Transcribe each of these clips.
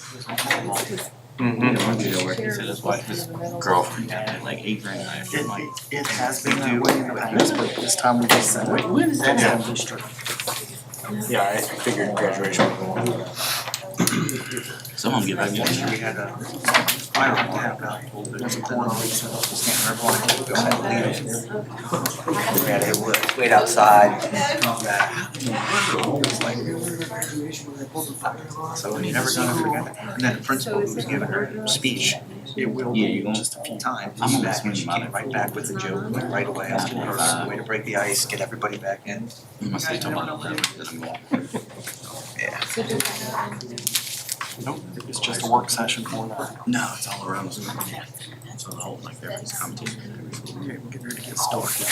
He said his wife, his girlfriend got it like $8 grand last year. I'm like, It has been that way in the past, but this time we just said, wait, when is that? Yeah, I figured graduation would go on. some of them get back We in. had a fire on tap out. There's a corner, just can't remember why. We had to wait outside. So you never gonna forget it. And then the principal who was giving her speech, it will Yeah, you go gonna- just a few times. I'm gonna Back, and she swing came by. right back with the joke, went right away. I was giving her a way to break the ice, get everybody back in. My sister about 11 that I'm going. Yeah. Nope, it's just a work session for that. No, it's all around us. So the whole, like, everything's competition. Okay, we're getting ready to get started.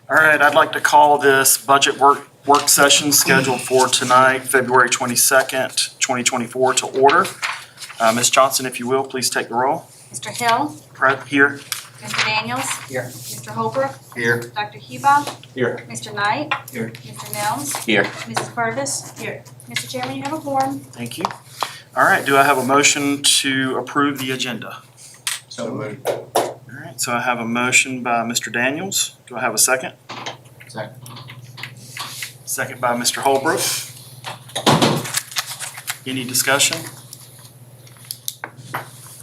All right, I'd like to call this budget work session scheduled for tonight, February 22nd, 2024 to order. Ms. Johnson, if you will, please take the roll. Mr. Hill, Here. Mr. Daniels. Here. Mr. Holbrook, Here. Dr. Heba. Here. Mr. Knight. Here. Mr. Mills. Here. Mrs. Purvis. Here. Mr. Chairman, you have a quorum. Thank you. All right, do I have a motion to approve the agenda? So moved. All right, so I have a motion by Mr. Daniels. Do I have a second? Second. Second by Mr. Holbrook. Any discussion?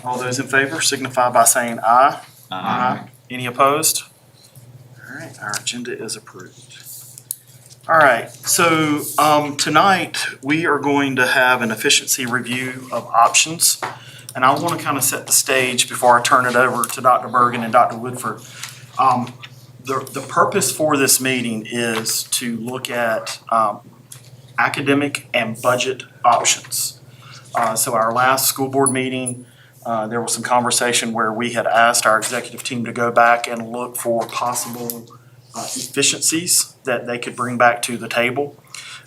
All those in favor signify by saying aye. Any opposed? All right, our agenda is approved. All right, so tonight we are going to have an efficiency review of options. And I want to kind of set the stage before I turn it over to Dr. Bergen and Dr. Woodford. The purpose for this meeting is to look at academic and budget options. So our last school board meeting, there was some conversation where we had asked our executive team to go back and look for possible efficiencies that they could bring back to the table.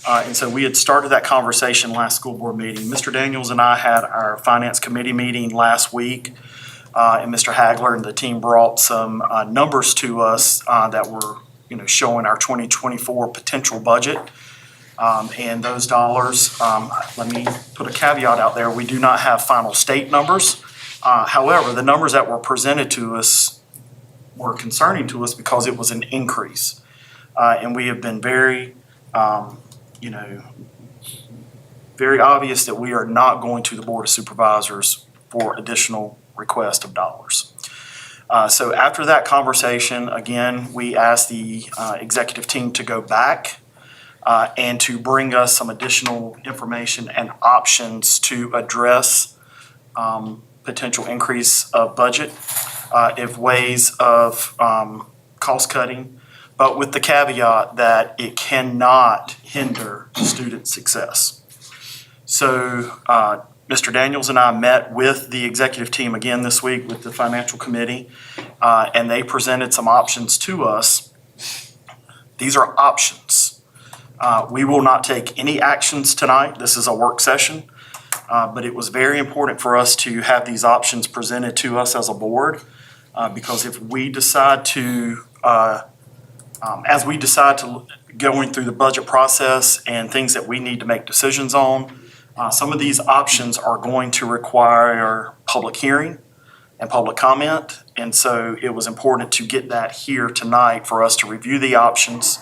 And so we had started that conversation last school board meeting. Mr. Daniels and I had our finance committee meeting last week. And Mr. Hagler and the team brought some numbers to us that were, showing our 2024 potential budget. And those dollars, let me put a caveat out there, we do not have final state numbers. However, the numbers that were presented to us were concerning to us because it was an increase. And we have been very, very obvious that we are not going to the Board of Supervisors for additional request of dollars. So after that conversation, again, we asked the executive team to go back and to bring us some additional information and options to address potential increase of budget, if ways of cost cutting, but with the caveat that it cannot hinder student success. So Mr. Daniels and I met with the executive team again this week with the financial committee, and they presented some options to us. These are options. We will not take any actions tonight. This is a work session, but it was very important for us to have these options presented to us as a board, because if we decide to, as we decide to going through the budget process and things that we need to make decisions on, some of these options are going to require public hearing and public comment. And so it was important to get that here tonight for us to review the options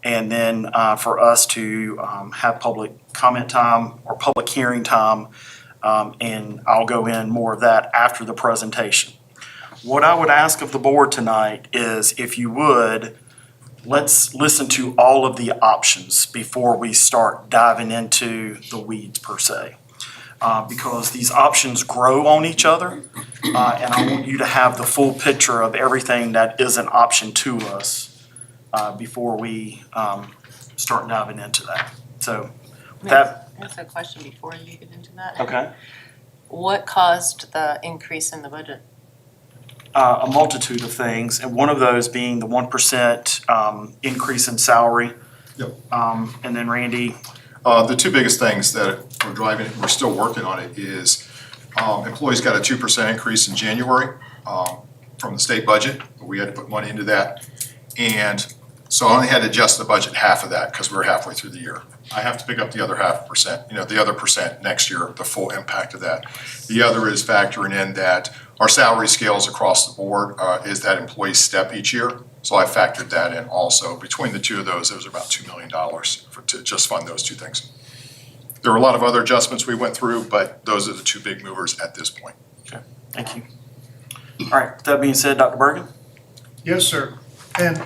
and then for us to have public comment time or public hearing time. And I'll go in more of that after the presentation. What I would ask of the board tonight is, if you would, let's listen to all of the options before we start diving into the weeds per se. Because these options grow on each other, and I want you to have the full picture of everything that is an option to us before we start diving into that. So that. I have a question before you get into that. Okay. What caused the increase in the budget? A multitude of things, and one of those being the 1% increase in salary. Yep. And then Randy. The two biggest things that we're driving, we're still working on it, is employees got a 2% increase in January from the state budget. We had to put money into that. And So I only had to adjust the budget half of that because we were halfway through the year. I have to pick up the other half percent, the other percent next year, the full impact of that. The other is factoring in that our salary scales across the board is that employee step each year. So I factored that in also. Between the two of those, it was about $2 million to just fund those two things. There were a lot of other adjustments we went through, but those are the two big movers at this point. Thank you. All right, with that being said, Dr. Bergen? Yes, sir. And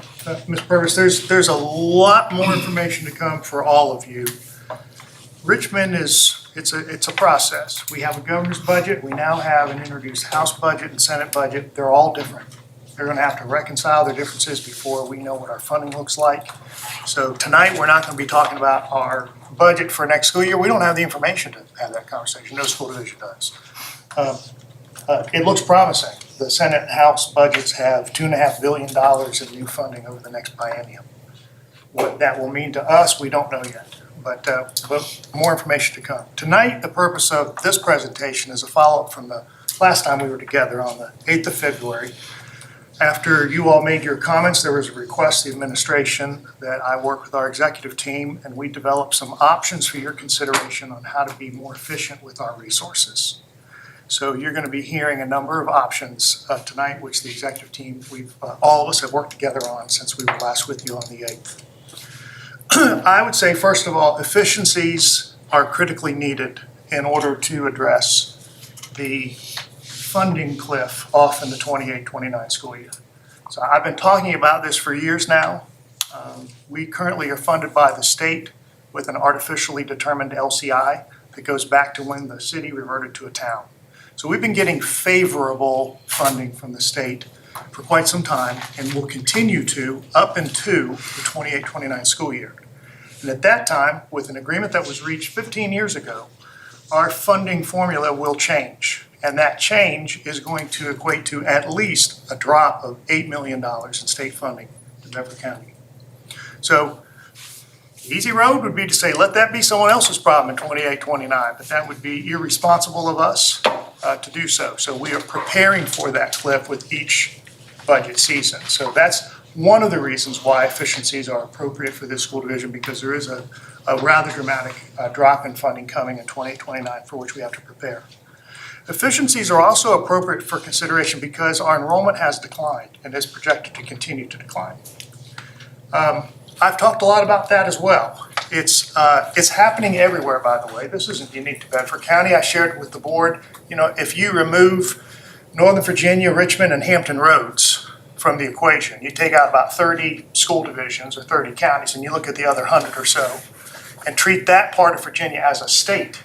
Ms. Purvis, there's a lot more information to come for all of you. Richmond it's a process. We have a governor's budget. We now have an introduced House budget and Senate budget. They're all different. They're going to have to reconcile their differences before we know what our funding looks like. So tonight, we're not going to be talking about our budget for next school year. We don't have the information to have that conversation. No school division does. It looks promising. The Senate and House budgets have $2.5 billion in new funding over the next biennium. What that will mean to us, we don't know yet, but more information to come. Tonight, the purpose of this presentation is a follow-up from the last time we were together on the 8th of February. After you all made your comments, there was a request to the administration that I work with our executive team, and we developed some options for your consideration on how to be more efficient with our resources. So you're going to be hearing a number of options tonight, which the executive team, all of us have worked together on since we were last with you on the 8th. I would say, first of all, efficiencies are critically needed in order to address the funding cliff off in the 28-29 school year. So I've been talking about this for years now. We currently are funded by the state with an artificially determined LCI that goes back to when the city reverted to a town. So we've been getting favorable funding from the state for quite some time and will continue to up into the 28-29 school year. And at that time, with an agreement that was reached 15 years ago, our funding formula will change. And that change is going to equate to at least a drop of $8 million in state funding in Bedford County. So the easy road would be to say, let that be someone else's problem in 28-29, but that would be irresponsible of us to do so. So we are preparing for that cliff with each budget season. So that's one of the reasons why efficiencies are appropriate for this school division, because there is a rather dramatic drop in funding coming in 28-29 for which we have to prepare. Efficiencies are also appropriate for consideration because our enrollment has declined and is projected to continue to decline. I've talked a lot about that as well. It's happening everywhere, by the way. This isn't unique to Bedford County. I shared it with the board. If you remove Northern Virginia, Richmond, and Hampton Roads from the equation, you take out about 30 school divisions or 30 counties, and you look at the other 100 or so, and treat that part of Virginia as a state.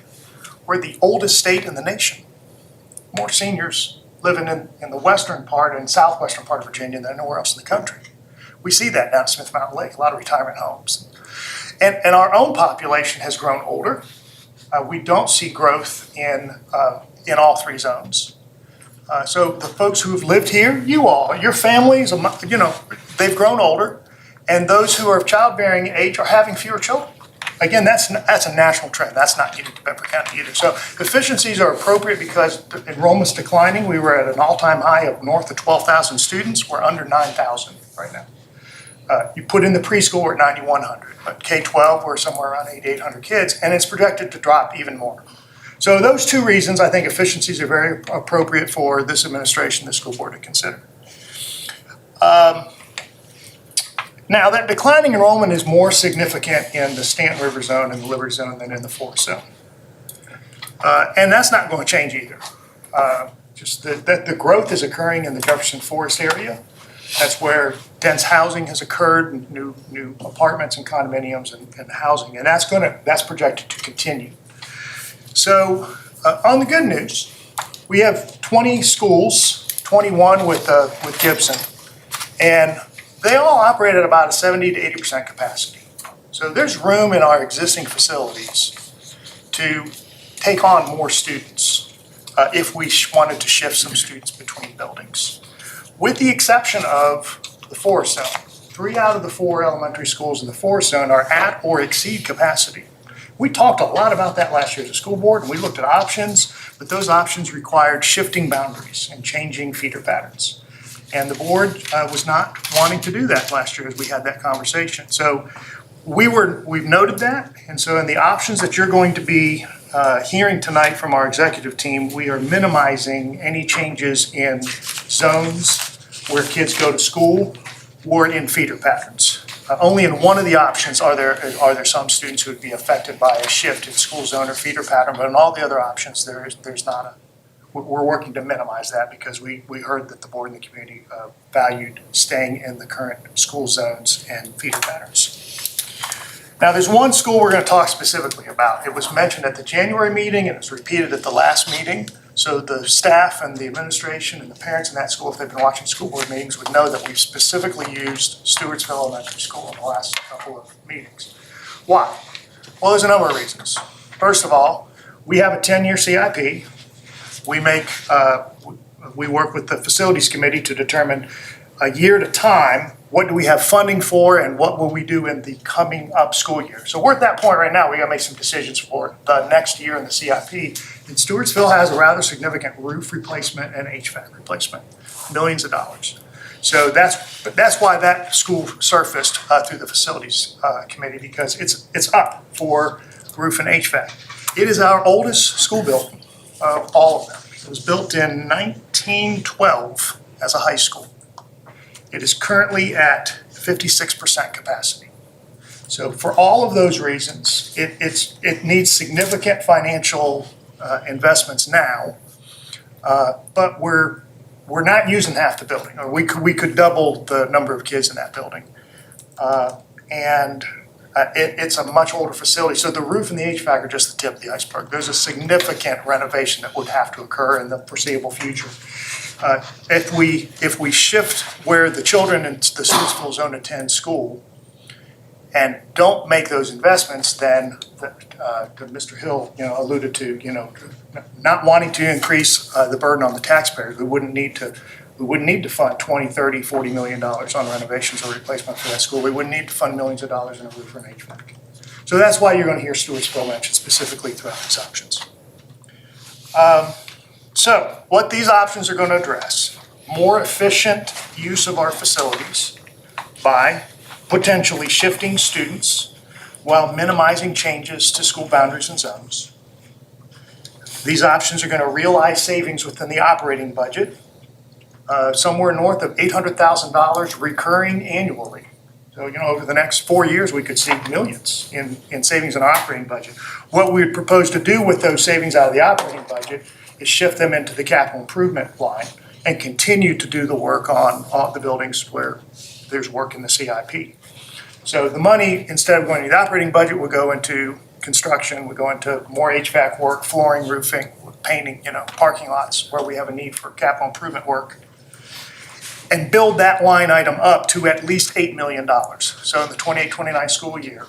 We're the oldest state in the nation. More seniors living in the western part and southwestern part of Virginia than anywhere else in the country. We see that down at Smith Mountain Lake, a lot of retirement homes. And our own population has grown older. We don't see growth in all three zones. So the folks who have lived here, your families, they've grown older, and those who are of childbearing age are having fewer children. Again, that's a national trend. That's not unique to Bedford County either. So efficiencies are appropriate because the enrollment's declining. We were at an all-time high of north of 12,000 students. We're under 9,000 right now. You put in the preschool, we're at 9,100, but K-12, we're somewhere around 8,800 kids, and it's projected to drop even more. So those two reasons, I think efficiencies are very appropriate for this administration, this school board to consider. Now, that declining enrollment is more significant in the Stanton River Zone and the Liberty Zone than in the Forest Zone. And that's not going to change either. Just that the growth is occurring in the Jefferson Forest area. That's where dense housing has occurred, new apartments and condominiums and housing, and that's projected to continue. So on the good news, we have 20 schools, 21 with Gibson, and they all operate at about a 70 to 80% capacity. So there's room in our existing facilities to take on more students if we wanted to shift some students between buildings. With the exception of the Forest Zone, 3 out of the 4 elementary schools in the Forest Zone are at or exceed capacity. We talked a lot about that last year as a school board, and we looked at options, but those options required shifting boundaries and changing feeder patterns. And the board was not wanting to do that last year as we had that conversation. So we've noted that, and so in the options that you're going to be hearing tonight from our executive team, we are minimizing any changes in zones where kids go to school or in feeder patterns. Only in one of the options are there some students who would be affected by a shift in school zone or feeder pattern, but in all the other options, there's not we're working to minimize that because we heard that the board and the community valued staying in the current school zones and feeder patterns. Now, there's one school we're going to talk specifically about. It was mentioned at the January meeting and it was repeated at the last meeting. So the staff and the administration and the parents in that school, if they've been watching school board meetings, would know that we've specifically used Stewartsville Elementary School in the last couple of meetings. Why? Well, there's a number of reasons. First of all, we have a 10-year CIP. We work with the facilities committee to determine a year at a time, what do we have funding for and what will we do in the coming up school year. So we're at that point right now, we gotta make some decisions for the next year in the CIP. And Stewartsville has a rather significant roof replacement and HVAC replacement, millions of dollars. So that's why that school surfaced through the facilities committee, because it's up for roof and HVAC. It is our oldest school building of all of them. It was built in 1912 as a high school. It is currently at 56% capacity. So for all of those reasons, it needs significant financial investments now, but we're not using half the building, or we could double the number of kids in that building. It's a much older facility, so the roof and the HVAC are just the tip of the iceberg. There's a significant renovation that would have to occur in the foreseeable future. If we shift where the children in the Stewartsville zone attend school and don't make those investments, then Mr. Hill, alluded to, not wanting to increase the burden on the taxpayers, we wouldn't need to fund $20, $30, $40 million on renovations or replacement for that school. We wouldn't need to fund millions of dollars in a roof or an HVAC. So that's why you're going to hear Stewartsville mentioned specifically throughout these options. So what these options are going to address, more efficient use of our facilities by potentially shifting students while minimizing changes to school boundaries and zones. These options are going to realize savings within the operating budget, somewhere north of $800,000 recurring annually. So, over the next 4 years, we could see millions in savings in our operating budget. What we would propose to do with those savings out of the operating budget is shift them into the capital improvement line and continue to do the work on all the buildings where there's work in the CIP. So the money, instead of going to the operating budget, will go into construction, will go into more HVAC work, flooring, roofing, painting, parking lots where we have a need for capital improvement work, and build that line item up to at least $8 million. So in the 28-29 school year,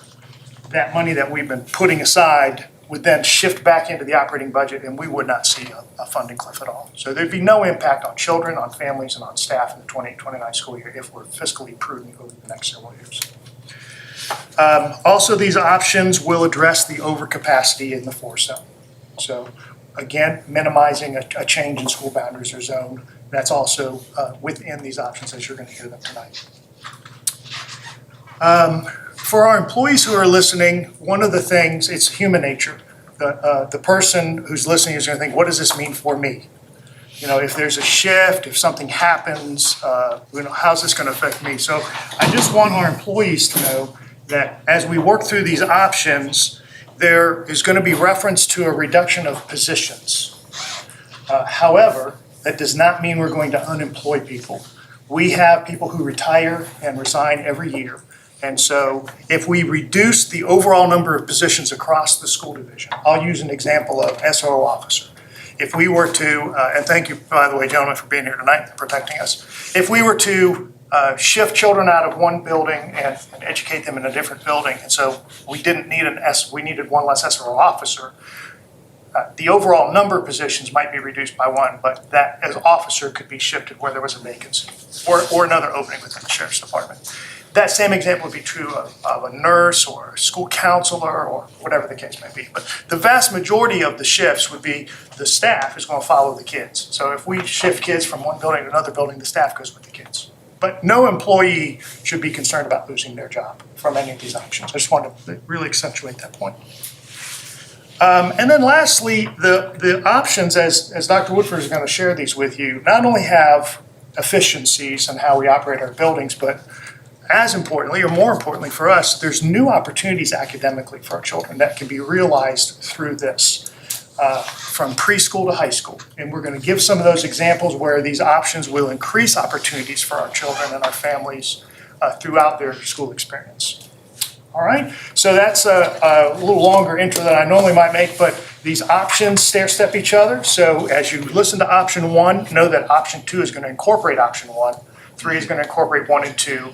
that money that we've been putting aside would then shift back into the operating budget, and we would not see a funding cliff at all. So there'd be no impact on children, on families, and on staff in the 28-29 school year if we're fiscally prudent over the next several years. Also, these options will address the overcapacity in the force zone. So again, minimizing a change in school boundaries or zone. That's also within these options as you're going to hear them tonight. For our employees who are listening, one of the things, it's human nature. The person who's listening is going to think, what does this mean for me? If there's a shift, if something happens, how's this going to affect me? So I just want our employees to know that as we work through these options, there is going to be reference to a reduction of positions. However, that does not mean we're going to unemploy people. We have people who retire and resign every year. And so if we reduce the overall number of positions across the school division, I'll use an example of SRO officer. If we were to, and thank you, by the way, gentlemen, for being here tonight and protecting us. If we were to shift children out of one building and educate them in a different building, and so we needed one less SRO officer, the overall number of positions might be reduced by one, but that as officer could be shifted where there was a vacancy or another opening within the sheriff's department. That same example would be true of a nurse or a school counselor or whatever the case may be. But the vast majority of the shifts would be the staff is going to follow the kids. So if we shift kids from one building to another building, the staff goes with the kids. But no employee should be concerned about losing their job from any of these options. I just wanted to really accentuate that point. And then lastly, the options, as Dr. Woodford is going to share these with you, not only have efficiencies in how we operate our buildings, but as importantly, or more importantly for us, there's new opportunities academically for our children that can be realized through this, from preschool to high school. And we're going to give some of those examples where these options will increase opportunities for our children and our families throughout their school experience. All right, so that's a little longer intro than I normally might make, but these options stair-step each other. So as you listen to option 1, know that option 2 is going to incorporate option 1, 3 is going to incorporate 1 and 2,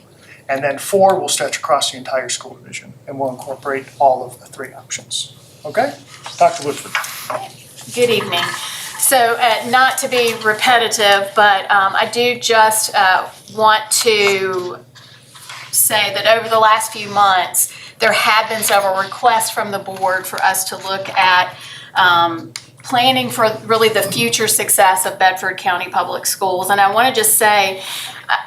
and then 4 will stretch across the entire school division, and will incorporate all of the 3 options. Okay? Dr. Woodford. Good evening. So not to be repetitive, but I do just want to say that over the last few months, there have been several requests from the board for us to look at planning for really the future success of Bedford County Public Schools. And I want to just say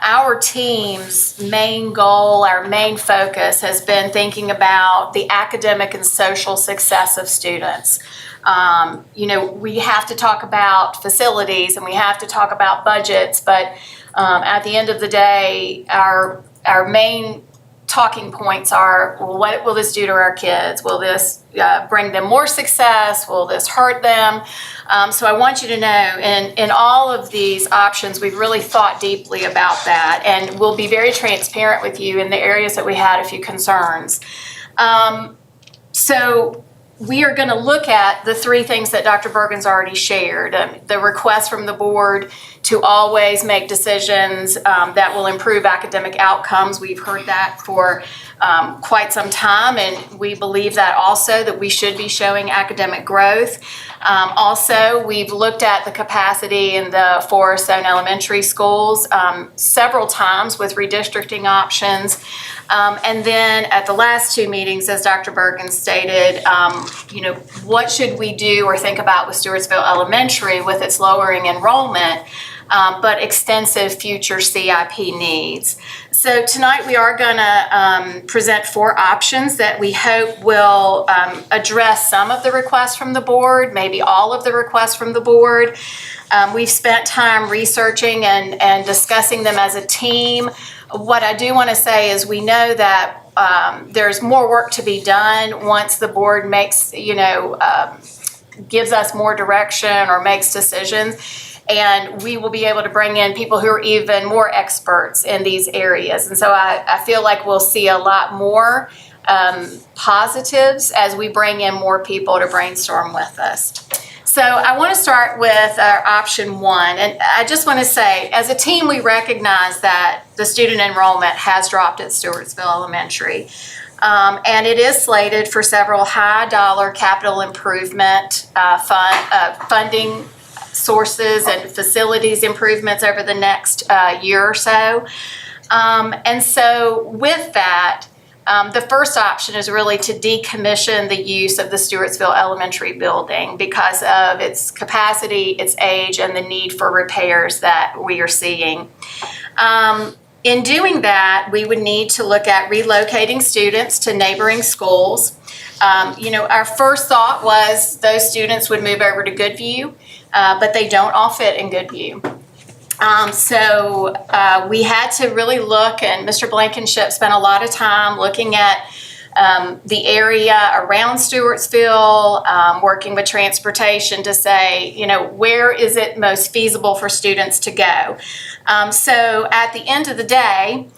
our team's main goal, our main focus has been thinking about the academic and social success of students. We have to talk about facilities and we have to talk about budgets, but at the end of the day, our main talking points are, well, what will this do to our kids? Will this bring them more success? Will this hurt them? So I want you to know, in all of these options, we've really thought deeply about that, and we'll be very transparent with you in the areas that we had a few concerns. So we are going to look at the 3 things that Dr. Bergen's already shared. The request from the board to always make decisions that will improve academic outcomes. We've heard that for quite some time, and we believe that also that we should be showing academic growth. Also, we've looked at the capacity in the Forest Zone elementary schools several times with redistricting options. And then at the last 2 meetings, as Dr. Bergen stated, what should we do or think about with Stewartsville Elementary with its lowering enrollment, but extensive future CIP needs. So tonight we are going to present 4 options that we hope will address some of the requests from the board, maybe all of the requests from the board. We've spent time researching and discussing them as a team. What I do want to say is we know that there's more work to be done once the board makes, gives us more direction or makes decisions. And we will be able to bring in people who are even more experts in these areas. And so I feel like we'll see a lot more positives as we bring in more people to brainstorm with us. So I want to start with our option 1. And I just want to say, as a team, we recognize that the student enrollment has dropped at Stewartsville Elementary. And it is slated for several high-dollar capital improvement funding sources and facilities improvements over the next year or so. And so with that, the first option is really to decommission the use of the Stewartsville Elementary building because of its capacity, its age, and the need for repairs that we are seeing. In doing that, we would need to look at relocating students to neighboring schools. Our first thought was those students would move over to Goodview, but they don't all fit in Goodview. So we had to really look, and Mr. Blankenship spent a lot of time looking at the area around Stewartsville, working with transportation to say, where is it most feasible for students to go? So at the end of the day,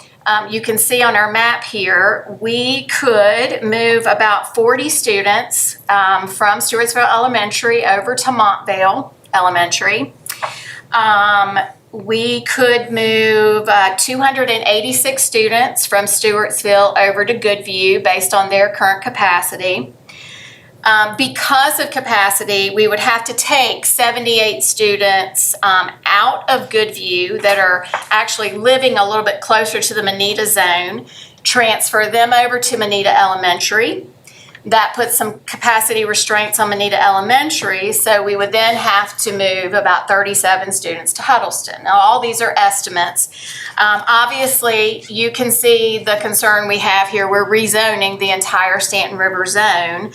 you can see on our map here, we could move about 40 students from Stewartsville Elementary over to Montvale Elementary. We could move 286 students from Stewartsville over to Goodview based on their current capacity. Because of capacity, we would have to take 78 students out of Goodview that are actually living a little bit closer to the Moneta zone, transfer them over to Moneta Elementary. That puts some capacity restraints on Moneta Elementary, so we would then have to move about 37 students to Huddleston. Now, all these are estimates. Obviously, you can see the concern we have here. We're rezoning the entire Stanton River zone.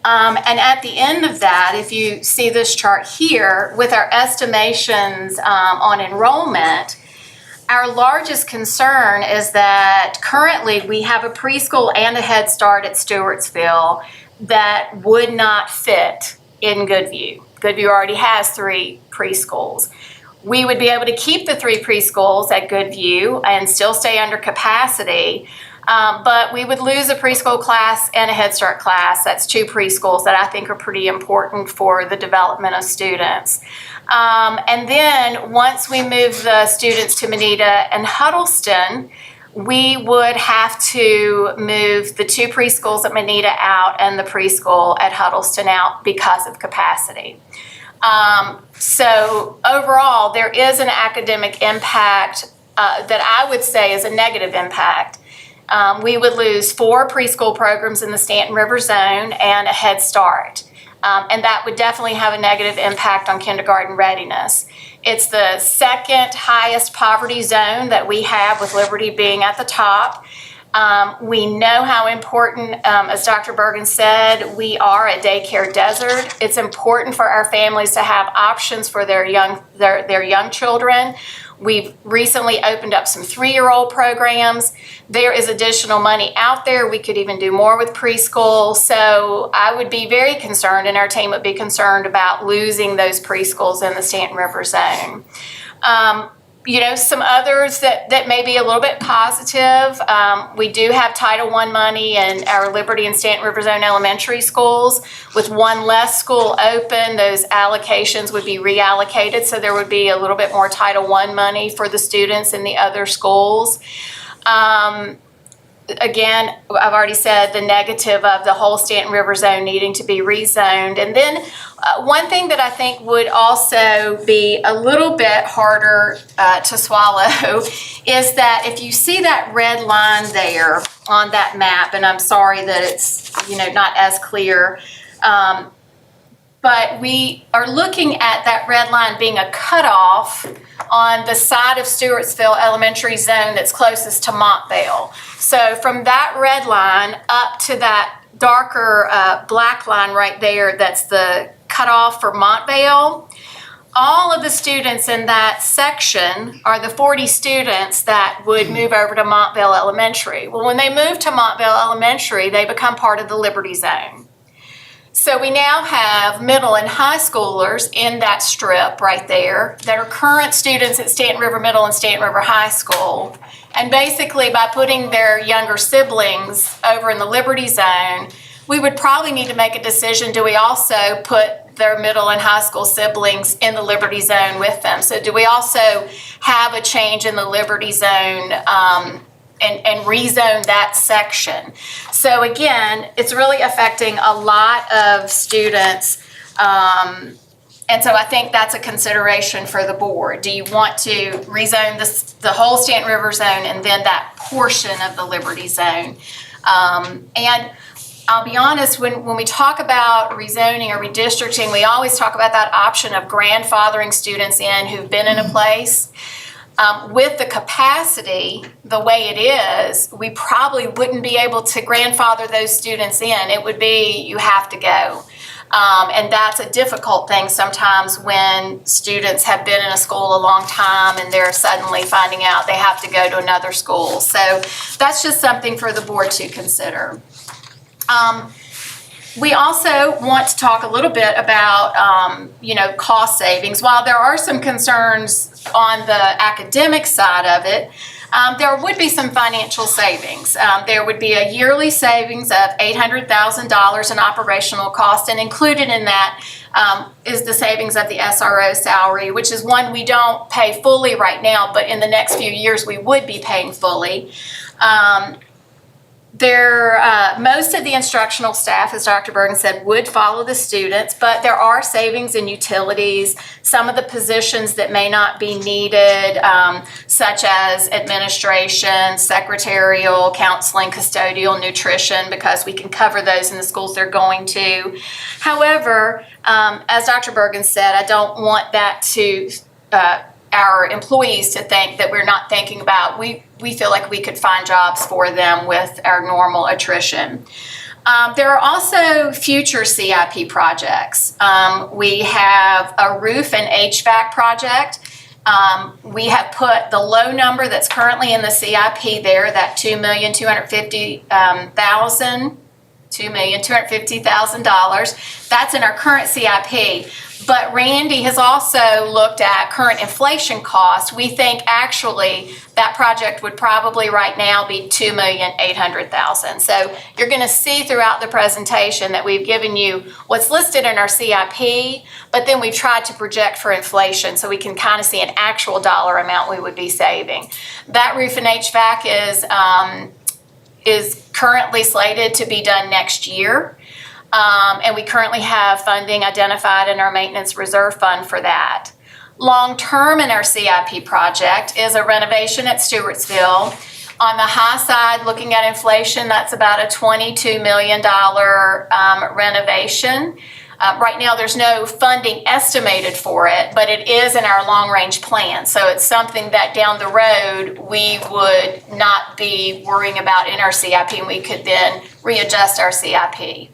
And at the end of that, if you see this chart here, with our estimations on enrollment, our largest concern is that currently we have a preschool and a Head Start at Stewartsville that would not fit in Goodview. Goodview already has 3 preschools. We would be able to keep the 3 preschools at Goodview and still stay under capacity, but we would lose a preschool class and a Head Start class. That's 2 preschools that I think are pretty important for the development of students. And then once we move the students to Moneta and Huddleston, we would have to move the 2 preschools at Moneta out and the preschool at Huddleston out because of capacity. So overall, there is an academic impact that I would say is a negative impact. We would lose 4 preschool programs in the Stanton River zone and a Head Start. And that would definitely have a negative impact on kindergarten readiness. It's the second highest poverty zone that we have, with Liberty being at the top. We know how important, as Dr. Bergen said, we are a daycare desert. It's important for our families to have options for their young children. We've recently opened up some 3-year-old programs. There is additional money out there. We could even do more with preschool. So I would be very concerned, and our team would be concerned about losing those preschools in the Stanton River zone. Some others that may be a little bit positive. We do have Title I money in our Liberty and Stanton River Zone elementary schools. With 1 less school open, those allocations would be reallocated, so there would be a little bit more Title I money for the students in the other schools. Again, I've already said the negative of the whole Stanton River zone needing to be rezoned. And then one thing that I think would also be a little bit harder to swallow is that if you see that red line there on that map, and I'm sorry that it's not as clear, but we are looking at that red line being a cutoff on the side of Stewartsville Elementary zone that's closest to Montvale. So from that red line up to that darker black line right there, that's the cutoff for Montvale, all of the students in that section are the 40 students that would move over to Montvale Elementary. Well, when they move to Montvale Elementary, they become part of the Liberty Zone. So we now have middle and high schoolers in that strip right there that are current students at Stanton River Middle and Stanton River High School. And basically, by putting their younger siblings over in the Liberty Zone, we would probably need to make a decision. Do we also put their middle and high school siblings in the Liberty Zone with them? So do we also have a change in the Liberty Zone and rezone that section? So again, it's really affecting a lot of students. And so I think that's a consideration for the board. Do you want to rezone the whole Stanton River zone and then that portion of the Liberty Zone? And I'll be honest, when we talk about rezoning or redistricting, we always talk about that option of grandfathering students in who've been in a place. With the capacity the way it is, we probably wouldn't be able to grandfather those students in. It would be, you have to go. And that's a difficult thing sometimes when students have been in a school a long time and they're suddenly finding out they have to go to another school. So that's just something for the board to consider. We also want to talk a little bit about, cost savings. While there are some concerns on the academic side of it, there would be some financial savings. There would be a yearly savings of $800,000 in operational cost, and included in that is the savings of the SRO salary, which is one we don't pay fully right now, but in the next few years we would be paying fully. Most of the instructional staff, as Dr. Bergen said, would follow the students, but there are savings in utilities. Some of the positions that may not be needed, such as administration, secretarial, counseling, custodial, nutrition, because we can cover those in the schools they're going to. However, as Dr. Bergen said, I don't want that to our employees to think that we're not thinking about, we feel like we could find jobs for them with our normal attrition. There are also future CIP projects. We have a roof and HVAC project. We have put the low number that's currently in the CIP there, that $2,250,000. That's in our current CIP. But Randy has also looked at current inflation costs. We think actually that project would probably right now be $2,800,000. So you're going to see throughout the presentation that we've given you what's listed in our CIP, but then we've tried to project for inflation so we can kind of see an actual dollar amount we would be saving. That roof and HVAC is currently slated to be done next year. And we currently have funding identified in our maintenance reserve fund for that. Long-term in our CIP project is a renovation at Stewartsville. On the high side, looking at inflation, that's about a $22 million renovation. Right now, there's no funding estimated for it, but it is in our long-range plan. So it's something that down the road, we would not be worrying about in our CIP, and we could then readjust our CIP.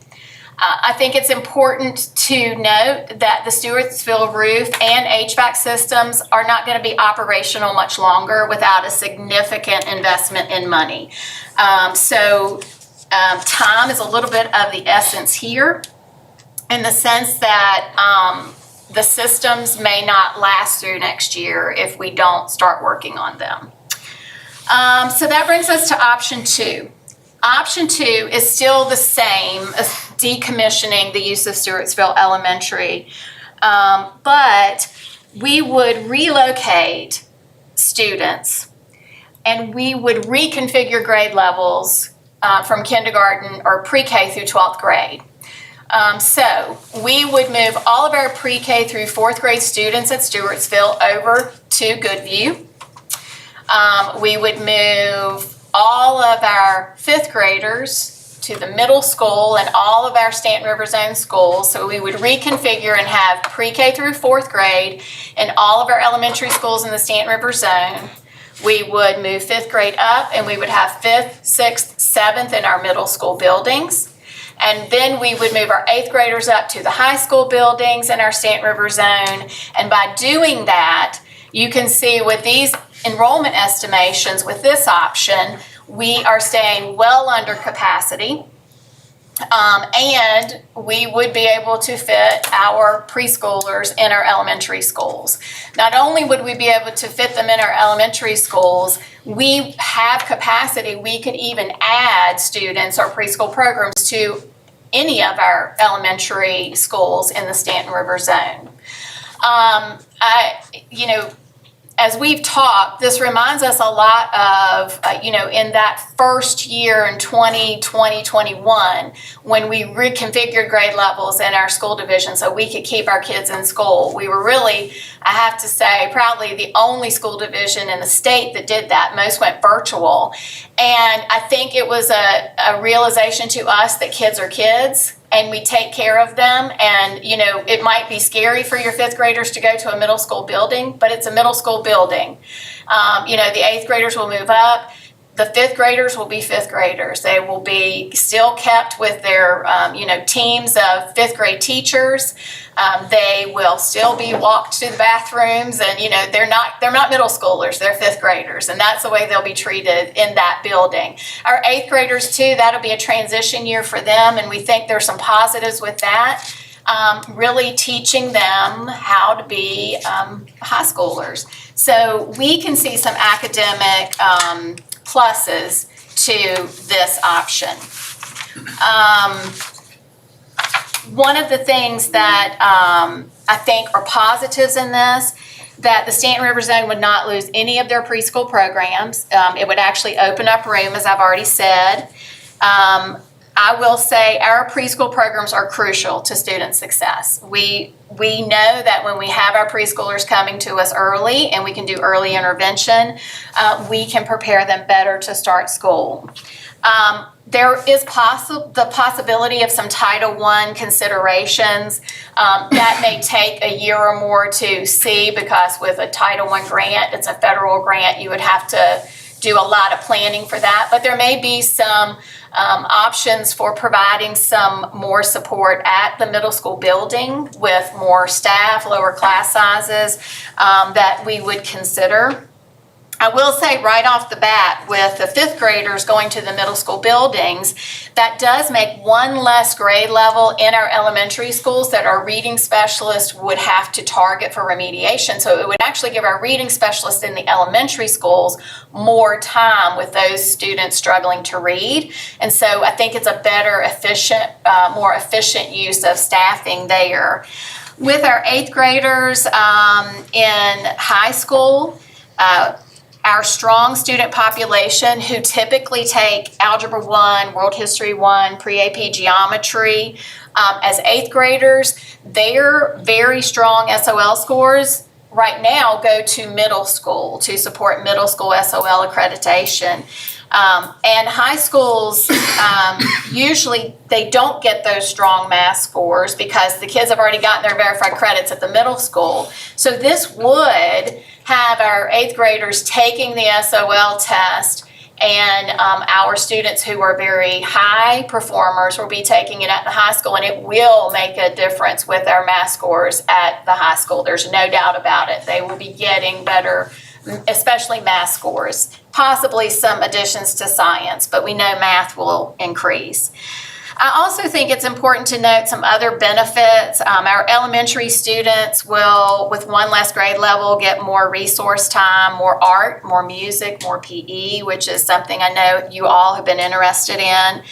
I think it's important to note that the Stewartsville roof and HVAC systems are not going to be operational much longer without a significant investment in money. So time is a little bit of the essence here, in the sense that the systems may not last through next year if we don't start working on them. So that brings us to option 2. Option 2 is still the same as decommissioning the use of Stewartsville Elementary, but we would relocate students and we would reconfigure grade levels from kindergarten or pre-K through 12th grade. So we would move all of our pre-K through 4th grade students at Stewartsville over to Goodview. We would move all of our 5th graders to the middle school and all of our Stanton River Zone schools. So we would reconfigure and have pre-K through 4th grade in all of our elementary schools in the Stanton River Zone. We would move 5th grade up and we would have 5th, 6th, 7th in our middle school buildings. And then we would move our 8th graders up to the high school buildings in our Stanton River Zone. And by doing that, you can see with these enrollment estimations, with this option, we are staying well under capacity. And we would be able to fit our preschoolers in our elementary schools. Not only would we be able to fit them in our elementary schools, we have capacity. We could even add students or preschool programs to any of our elementary schools in the Stanton River Zone. As we've talked, this reminds us a lot of, in that first year in 2021, when we reconfigured grade levels in our school division so we could keep our kids in school. We were really, I have to say, probably the only school division in the state that did that. Most went virtual. And I think it was a realization to us that kids are kids. And we take care of them, and it might be scary for your 5th graders to go to a middle school building, but it's a middle school building. The 8th graders will move up. The 5th graders will be 5th graders. They will be still kept with their, teams of 5th grade teachers. They will still be walked to the bathrooms, and they're not middle schoolers. They're 5th graders, and that's the way they'll be treated in that building. Our 8th graders too. That'll be a transition year for them, and we think there's some positives with that. Really teaching them how to be high schoolers. So we can see some academic pluses to this option. One of the things that I think are positives in this, that the Stanton River Zone would not lose any of their preschool programs. It would actually open up room, as I've already said. I will say our preschool programs are crucial to student success. We know that when we have our preschoolers coming to us early and we can do early intervention, we can prepare them better to start school. There is the possibility of some Title I considerations that may take a year or more to see, because with a Title I grant, it's a federal grant, you would have to do a lot of planning for that. But there may be some options for providing some more support at the middle school building with more staff, lower class sizes that we would consider. I will say right off the bat, with the fifth graders going to the middle school buildings, that does make one less grade level in our elementary schools that our reading specialists would have to target for remediation. So it would actually give our reading specialists in the elementary schools more time with those students struggling to read. And so I think it's a better, more efficient use of staffing there. With our eighth graders in high school, our strong student population who typically take Algebra 1, World History 1, Pre-AP Geometry as eighth graders, their very strong SOL scores right now go to middle school to support middle school SOL accreditation. And high schools, usually they don't get those strong math scores because the kids have already gotten their verified credits at the middle school. So this would have our eighth graders taking the SOL test, and our students who are very high performers will be taking it at the high school, and it will make a difference with our math scores at the high school. There's no doubt about it. They will be getting better, especially math scores, possibly some additions to science, but we know math will increase. I also think it's important to note some other benefits. Our elementary students will, with one less grade level, get more resource time, more art, more music, more PE, which is something I know you all have been interested in.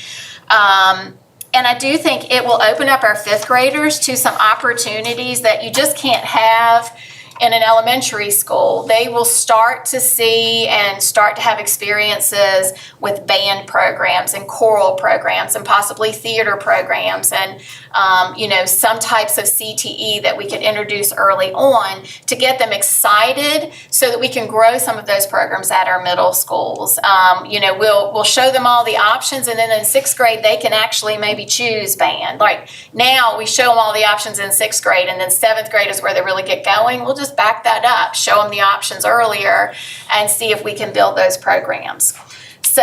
And I do think it will open up our fifth graders to some opportunities that you just can't have in an elementary school. They will start to see and start to have experiences with band programs and choral programs and possibly theater programs and some types of CTE that we can introduce early on to get them excited so that we can grow some of those programs at our middle schools. We'll show them all the options, and then in sixth grade they can actually maybe choose band. Like now we show them all the options in sixth grade, and then seventh grade is where they really get going. We'll just back that up, show them the options earlier, and see if we can build those programs. So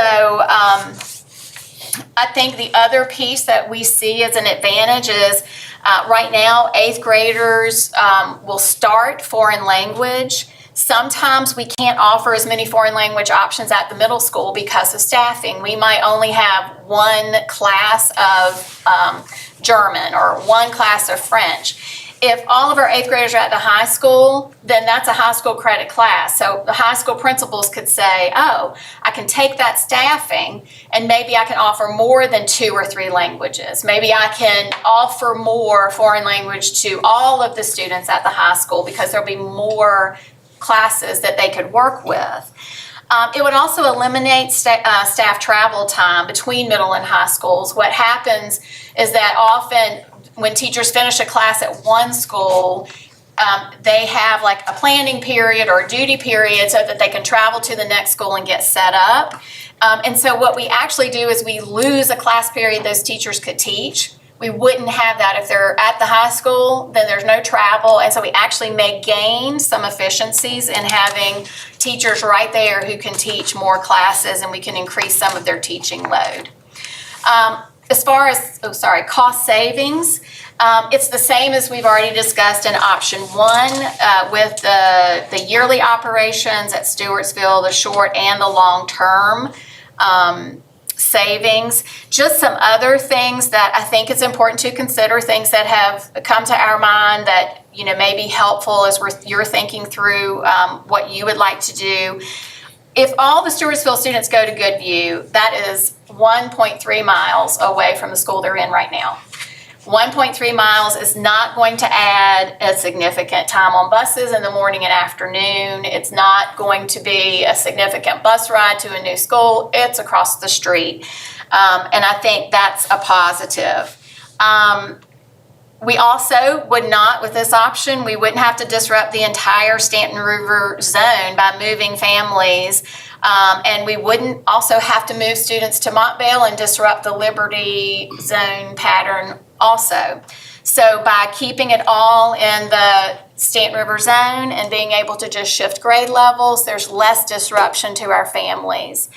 I think the other piece that we see as an advantage is right now, eighth graders will start foreign language. Sometimes we can't offer as many foreign language options at the middle school because of staffing. We might only have one class of German or one class of French. If all of our eighth graders are at the high school, then that's a high school credit class. So the high school principals could say, oh, I can take that staffing and maybe I can offer more than 2 or 3 languages. Maybe I can offer more foreign language to all of the students at the high school because there'll be more classes that they could work with. It would also eliminate staff travel time between middle and high schools. What happens is that often when teachers finish a class at one school, they have like a planning period or a duty period so that they can travel to the next school and get set up. And so what we actually do is we lose a class period those teachers could teach. We wouldn't have that if they're at the high school, then there's no travel. And so we actually may gain some efficiencies in having teachers right there who can teach more classes, and we can increase some of their teaching load. As far as, cost savings, it's the same as we've already discussed in option 1 with the yearly operations at Stewartsville, the short and the long-term savings. Just some other things that I think it's important to consider, things that have come to our mind that may be helpful as you're thinking through what you would like to do. If all the Stewartsville students go to Goodview, that is 1.3 miles away from the school they're in right now. 1.3 miles is not going to add a significant time on buses in the morning and afternoon. It's not going to be a significant bus ride to a new school. It's across the street. And I think that's a positive. We also would not, with this option, we wouldn't have to disrupt the entire Stanton River zone by moving families. And we wouldn't also have to move students to Montvale and disrupt the Liberty zone pattern also. So by keeping it all in the Stanton River zone and being able to just shift grade levels, there's less disruption to our families.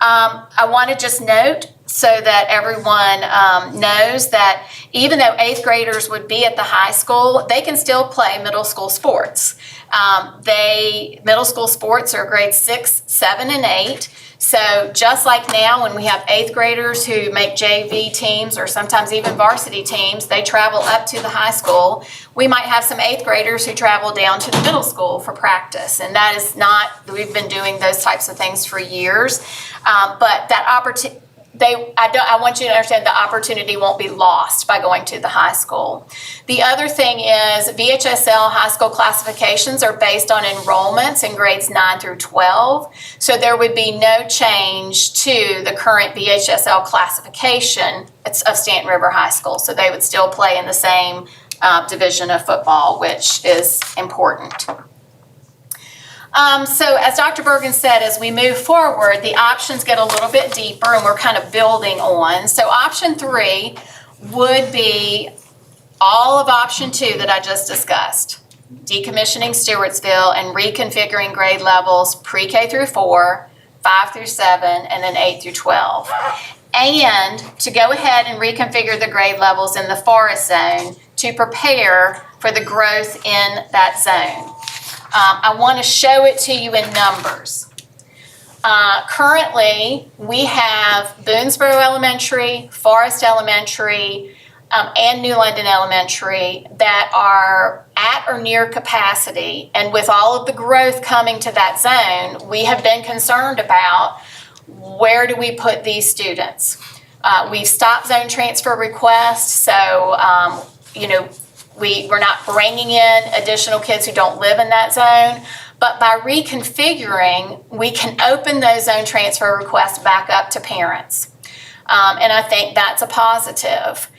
I want to just note so that everyone knows that even though 8th graders would be at the high school, they can still play middle school sports. Middle school sports are grades 6, 7, and 8. So just like now when we have 8th graders who make JV teams or sometimes even varsity teams, they travel up to the high school. We might have some 8th graders who travel down to the middle school for practice. And that is not, we've been doing those types of things for years. But that opportunity, I want you to understand the opportunity won't be lost by going to the high school. The other thing is VHSL high school classifications are based on enrollments in grades 9 through 12. So there would be no change to the current VHSL classification of Stanton River High School. So they would still play in the same division of football, which is important. So as Dr. Bergen said, as we move forward, the options get a little bit deeper and we're kind of building on. So option 3 would be all of option 2 that I just discussed. Decommissioning Stewartsville and reconfiguring grade levels pre-K through 4, 5 through 7, and then 8 through 12. And to go ahead and reconfigure the grade levels in the forest zone to prepare for the growth in that zone. I want to show it to you in numbers. Currently, we have Boonesboro Elementary, Forest Elementary, and New London Elementary that are at or near capacity. And with all of the growth coming to that zone, we have been concerned about where do we put these students. We've stopped zone transfer requests, so we're not bringing in additional kids who don't live in that zone, but by reconfiguring, we can open those zone transfer requests back up to parents. And I think that's a positive.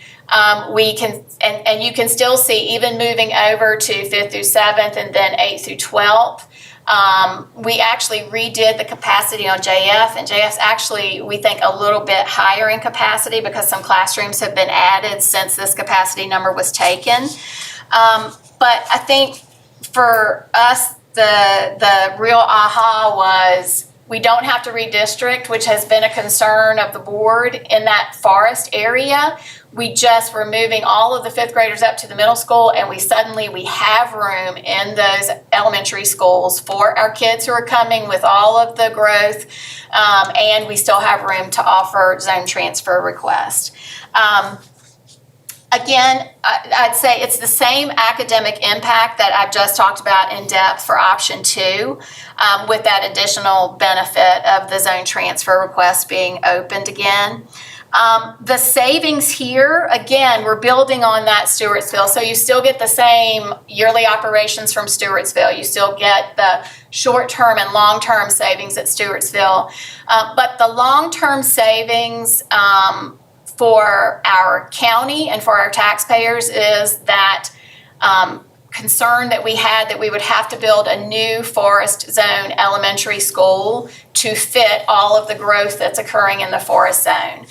We can, and you can still see, even moving over to 5th through 7th and then 8th through 12th, we actually redid the capacity on JF, and JF's actually, we think, a little bit higher in capacity because some classrooms have been added since this capacity number was taken. But I think for us, the real aha was we don't have to redistrict, which has been a concern of the board in that forest area. We just were moving all of the 5th graders up to the middle school, and we have room in those elementary schools for our kids who are coming with all of the growth, and we still have room to offer zone transfer requests. Again, I'd say it's the same academic impact that I've just talked about in depth for option 2, with that additional benefit of the zone transfer request being opened again. The savings here, again, we're building on that Stewartsville. So you still get the same yearly operations from Stewartsville. You still get the short-term and long-term savings at Stewartsville. But the long-term savings for our county and for our taxpayers is that concern that we had that we would have to build a new forest zone elementary school to fit all of the growth that's occurring in the forest zone.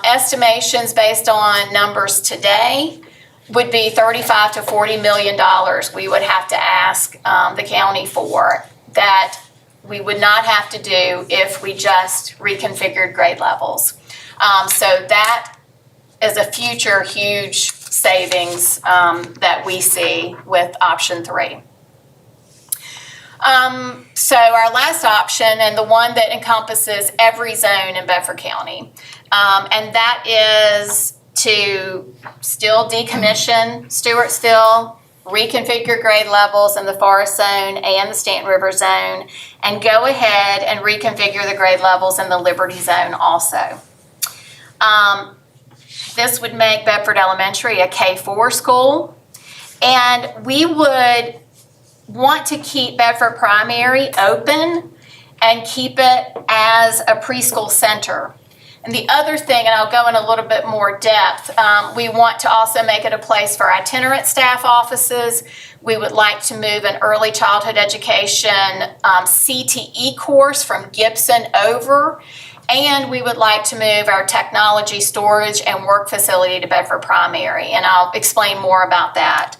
Estimations based on numbers today would be $35 to $40 million we would have to ask the county for, that we would not have to do if we just reconfigured grade levels. So that is a future huge savings that we see with option 3. So our last option, and the one that encompasses every zone in Bedford County, and that is to still decommission Stewartsville, reconfigure grade levels in the Forest Zone and the Stanton River Zone, and go ahead and reconfigure the grade levels in the Liberty Zone also. This would make Bedford Elementary a K-4 school, and we would want to keep Bedford Primary open and keep it as a preschool center. And the other thing, and I'll go in a little bit more depth, we want to also make it a place for itinerant staff offices. We would like to move an early childhood education CTE course from Gibson over. And we would like to move our technology storage and work facility to Bedford Primary. And I'll explain more about that.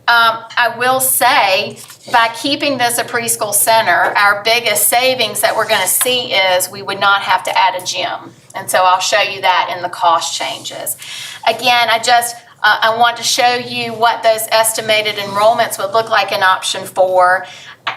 I will say, by keeping this a preschool center, our biggest savings that we're going to see is we would not have to add a gym. And so I'll show you that in the cost changes. Again, I want to show you what those estimated enrollments would look like in option 4.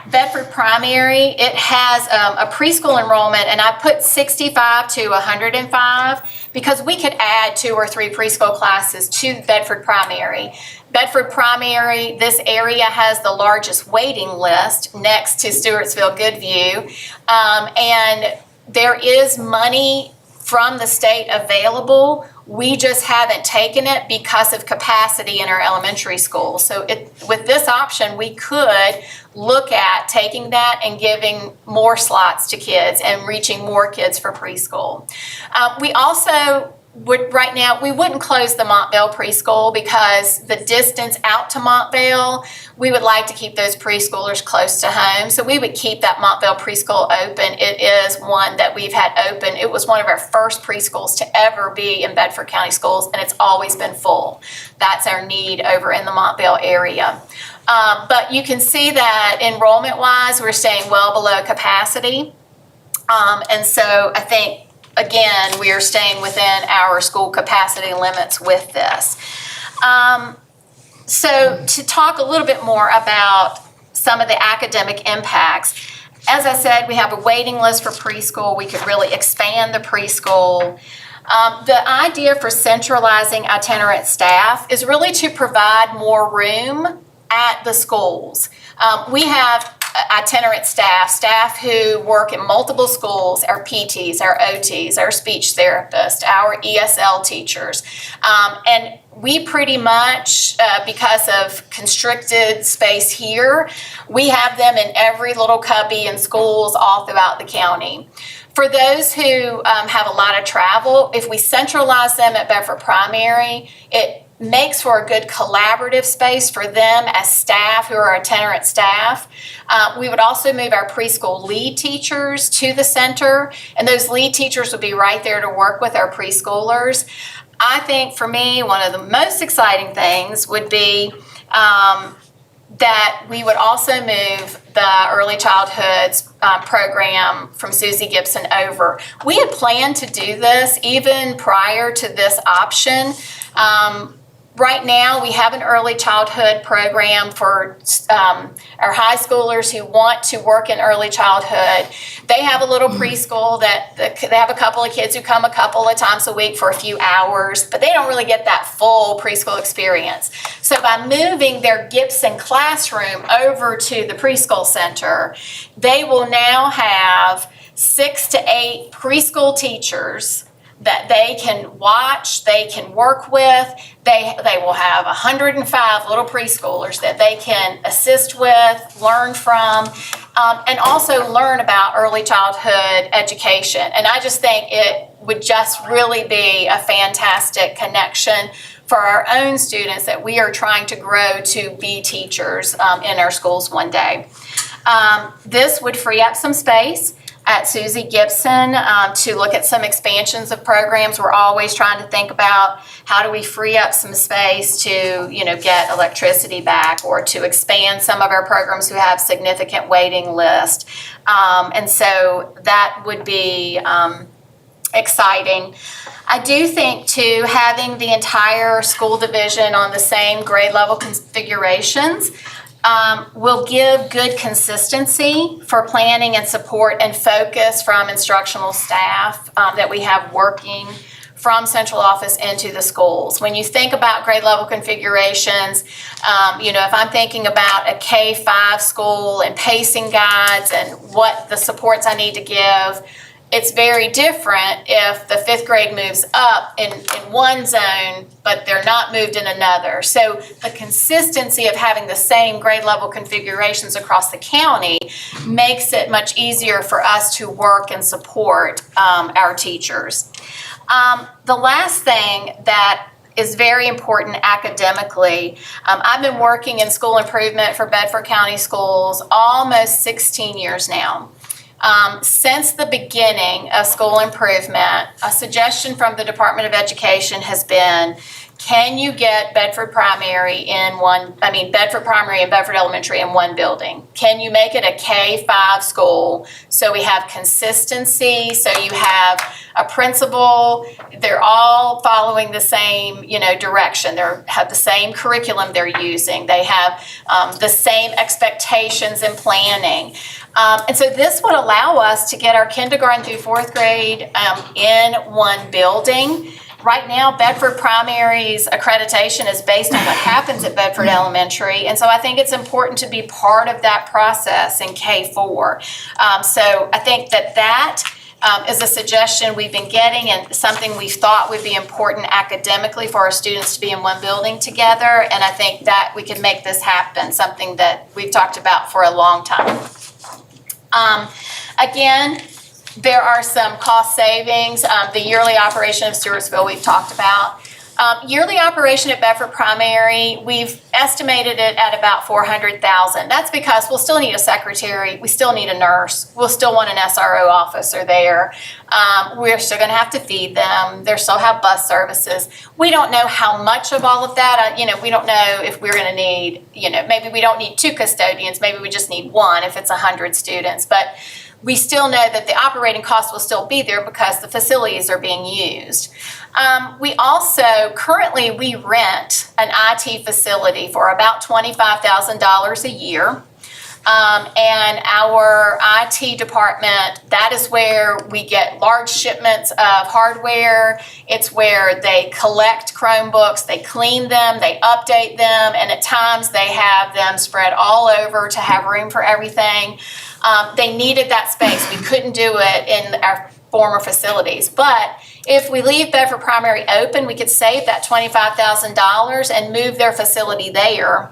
Bedford Primary, it has a preschool enrollment, and I put 65 to 105 because we could add 2 or 3 preschool classes to Bedford Primary. Bedford Primary, this area has the largest waiting list next to Stewartsville Goodview, and there is money from the state available. We just haven't taken it because of capacity in our elementary school. So with this option, we could look at taking that and giving more slots to kids and reaching more kids for preschool. We also right now, we wouldn't close the Montvale preschool because the distance out to Montvale, we would like to keep those preschoolers close to home. So we would keep that Montvale preschool open. It is one that we've had open. It was one of our first preschools to ever be in Bedford County Schools, and it's always been full. That's our need over in the Montvale area. But you can see that enrollment-wise, we're staying well below capacity. And so I think, again, we are staying within our school capacity limits with this. So to talk a little bit more about some of the academic impacts, as I said, we have a waiting list for preschool. We could really expand the preschool. The idea for centralizing itinerant staff is really to provide more room at the schools. We have itinerant staff who work in multiple schools, our PTs, our OTs, our speech therapists, our ESL teachers. And we pretty much, because of constricted space here, we have them in every little cubby in schools all throughout the county. For those who have a lot of travel, if we centralize them at Bedford Primary, it makes for a good collaborative space for them as staff who are itinerant staff. We would also move our preschool lead teachers to the center, and those lead teachers would be right there to work with our preschoolers. I think for me, one of the most exciting things would be that we would also move the early childhood program from Susie Gibson over. We had planned to do this even prior to this option. Right now, we have an early childhood program for our high schoolers who want to work in early childhood. They have a little preschool that they have a couple of kids who come a couple of times a week for a few hours, but they don't really get that full preschool experience. So by moving their Gibson classroom over to the preschool center, they will now have 6 to 8 preschool teachers that they can watch, they can work with. They will have 105 little preschoolers that they can assist with, learn from, and also learn about early childhood education. And I just think it would just really be a fantastic connection for our own students that we are trying to grow to be teachers in our schools one day. This would free up some space at Susie Gibson to look at some expansions of programs. We're always trying to think about how do we free up some space to, get electricity back or to expand some of our programs who have significant waiting list. And so that would be exciting. I do think too, having the entire school division on the same grade level configurations will give good consistency for planning and support and focus from instructional staff that we have working from central office into the schools. When you think about grade level configurations, if I'm thinking about a K-5 school and pacing guides and what the supports I need to give, it's very different if the 5th grade moves up in one zone, but they're not moved in another. So the consistency of having the same grade level configurations across the county makes it much easier for us to work and support our teachers. The last thing that is very important academically, I've been working in school improvement for Bedford County Schools almost 16 years now. Since the beginning of school improvement, a suggestion from the Department of Education has been, can you get Bedford Primary Bedford Primary and Bedford Elementary in one building? Can you make it a K-5 school so we have consistency, so you have a principal, they're all following the same, direction. They have the same curriculum they're using. They have the same expectations and planning. And so this would allow us to get our kindergarten through fourth grade in one building. Right now, Bedford Primary's accreditation is based on what happens at Bedford Elementary, and so I think it's important to be part of that process in K-4. So I think that is a suggestion we've been getting and something we thought would be important academically for our students to be in one building together, and I think that we can make this happen, something that we've talked about for a long time. Again, there are some cost savings. The yearly operation of Stewartsville we've talked about. Yearly operation at Bedford Primary, we've estimated it at about $400,000. That's because we'll still need a secretary, we still need a nurse, we'll still want an SRO officer there. We're still gonna have to feed them, they still have bus services. We don't know how much of all of that, we don't know if we're gonna need, maybe we don't need 2 custodians, maybe we just need 1 if it's 100 students. But we still know that the operating cost will still be there because the facilities are being used. We also, currently we rent an IT facility for about $25,000 a year. And our IT department, that is where we get large shipments of hardware. It's where they collect Chromebooks, they clean them, they update them, and at times they have them spread all over to have room for everything. They needed that space. We couldn't do it in our former facilities. But if we leave Bedford Primary open, we could save that $25,000 and move their facility there.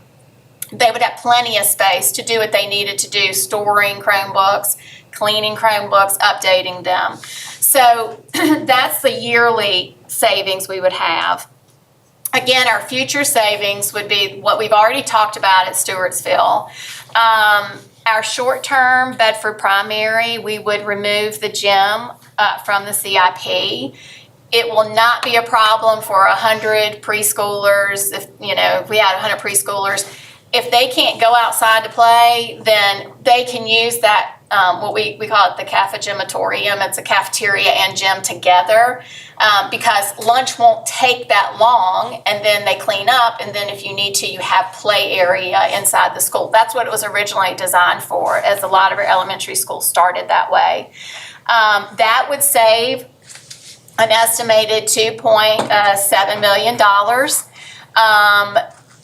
They would have plenty of space to do what they needed to do, storing Chromebooks, cleaning Chromebooks, updating them. So that's the yearly savings we would have. Again, our future savings would be what we've already talked about at Stewartsville. Our short-term Bedford Primary, we would remove the gym from the CIP. It will not be a problem for 100 preschoolers. If we had 100 preschoolers, if they can't go outside to play, then they can use that, what we call it the cafegimatorium. It's a cafeteria and gym together because lunch won't take that long, and then they clean up, and then if you need to, you have play area inside the school. That's what it was originally designed for, as a lot of our elementary schools started that way. That would save an estimated $2.7 million.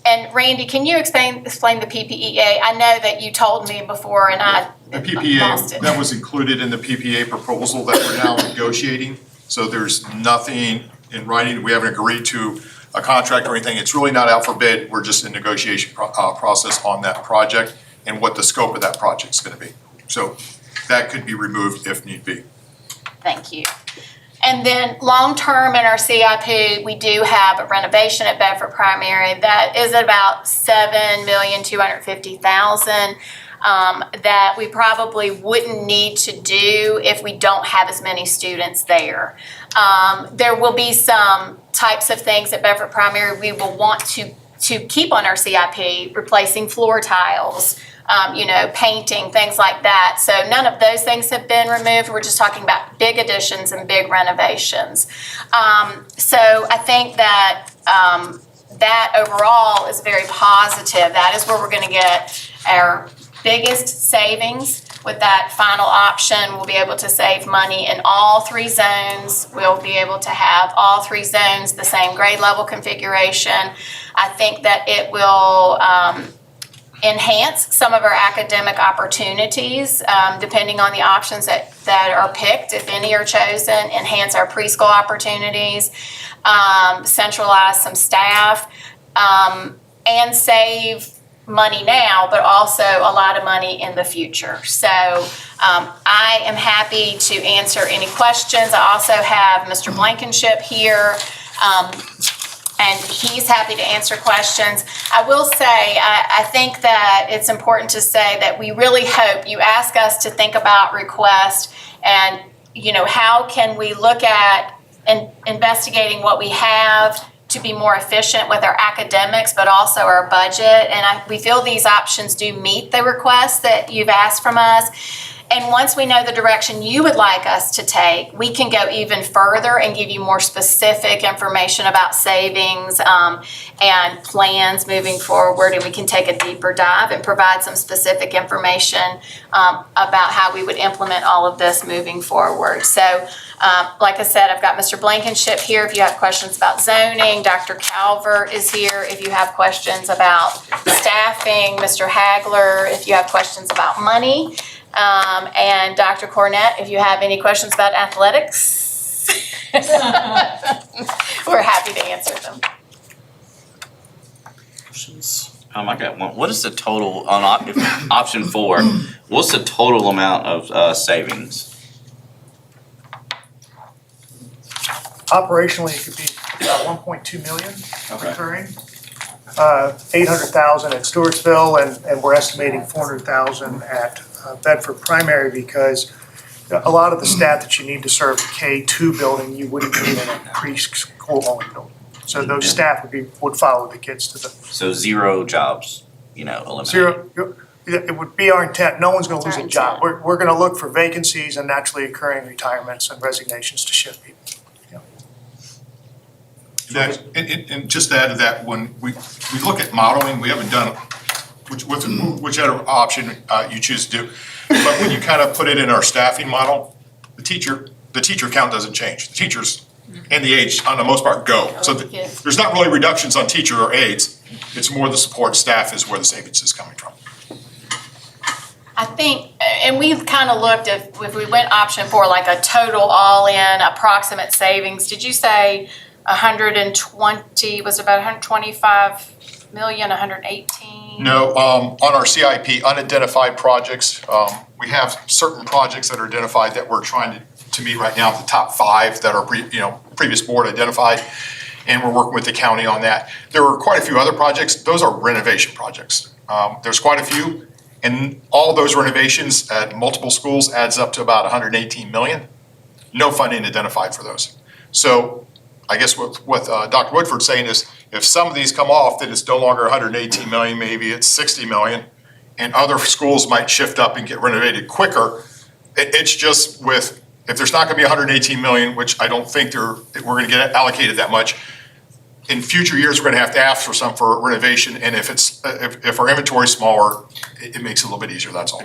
And Randy, can you explain the PPEA? I know that you told me before and I The lost PPA, it. that was included in the PPA proposal that we're now negotiating. So there's nothing in writing. We haven't agreed to a contract or anything. It's really not out for bid. We're just in negotiation process on that project and what the scope of that project's gonna be. So that could be removed if need be. Thank you. And then long-term in our CIP, we do have a renovation at Bedford Primary that is about $7,250,000 that we probably wouldn't need to do if we don't have as many students there. There will be some types of things at Bedford Primary we will want to keep on our CIP, replacing floor tiles, painting, things like that. So none of those things have been removed. We're just talking about big additions and big renovations. So I think that that overall is very positive. That is where we're going to get our biggest savings. With that final option, we'll be able to save money in all 3 zones. We'll be able to have all 3 zones the same grade level configuration. I think that it will enhance some of our academic opportunities, depending on the options that are picked, if any are chosen, enhance our preschool opportunities, centralize some staff, and save money now, but also a lot of money in the future. So I am happy to answer any questions. I also have Mr. Blankenship here, and he's happy to answer questions. I will say, I think that it's important to say that we really hope you ask us to think about requests and, you know, how can we look at investigating what we have to be more efficient with our academics, but also our budget. And we feel these options do meet the requests that you've asked from us. And once we know the direction you would like us to take, we can go even further and give you more specific information about savings and plans moving forward. And we can take a deeper dive and provide some specific information about how we would implement all of this moving forward. So like I said, I've got Mr. Blankenship here if you have questions about zoning. Dr. Calvert is here if you have questions about staffing. Mr. Hagler if you have questions about money. And Dr. Cornett, if you have any questions about athletics, we're happy to answer them. I got one. What is the total on option 4? What's the total amount of savings? Operationally, it could be about 1.2 million Okay. recurring. 800,000 at Stewartsville, and we're estimating 400,000 at Bedford Primary, because a lot of the staff that you need to serve the K2 building, you wouldn't need in a preschool only building. So those staff would follow the kids to the So 0 jobs, eliminated. zero. It would be our intent. No one's gonna lose Our a job. intent. We're gonna look for vacancies and naturally occurring retirements and resignations to shift people. And just to add to that, when we look at modeling, we haven't done, whichever option you choose to do. But when you kind of put it in our staffing model, the teacher count doesn't change. The teachers and the aides, on the most part, go. So Yes. there's not really reductions on teacher or aides. It's more the support staff is where the savings is coming from. I think, and we've kind of looked at, if we went option 4, like a total all-in approximate savings, did you say 120, was it about 125 million, 118? No, on our CIP, unidentified projects, we have certain projects that are identified that we're trying to meet right now, the top 5 that are previous board identified, and we're working with the county on that. There were quite a few other projects. Those are renovation projects. There's quite a few, and all those renovations at multiple schools adds up to about 118 million. No funding identified for those. So I guess what Dr. Woodford's saying is, if some of these come off, then it's no longer 118 million, maybe it's 60 million, and other schools might shift up and get renovated quicker. It's just with, if there's not gonna be 118 million, which I don't think we're gonna get allocated that much, in future years, we're gonna have to ask for some for renovation, and if our inventory's smaller, it makes it a little bit easier, that's all.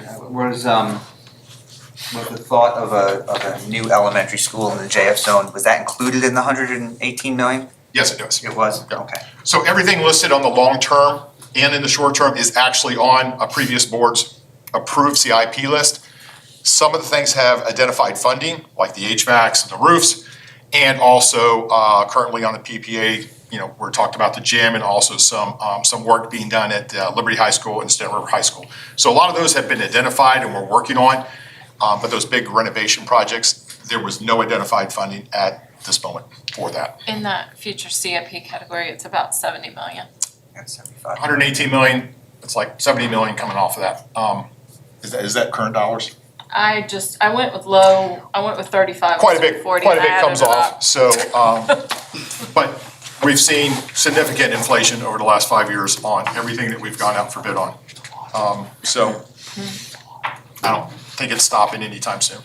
Was the thought of a new elementary school in the JF zone, was that included in the 118 million? Yes, it does. It was, Yeah. okay. So everything listed on the long term and in the short term is actually on a previous board's approved CIP list. Some of the things have identified funding, like the HVACs and the roofs, and also currently on the PPA, we're talked about the gym and also some work being done at Liberty High School and Stone River High School. So a lot of those have been identified and we're working on, but those big renovation projects, there was no identified funding at this moment for that. In that future CIP category, it's about 70 million. That's 75. 118 million, it's like 70 million coming off of that. Is that current dollars? I went with low, I went with 35. Quite a bit 40, quite a bit added comes it off, up. so, but we've seen significant inflation over the last 5 years on everything that we've gone out for bid on. So I don't think it's stopping anytime soon.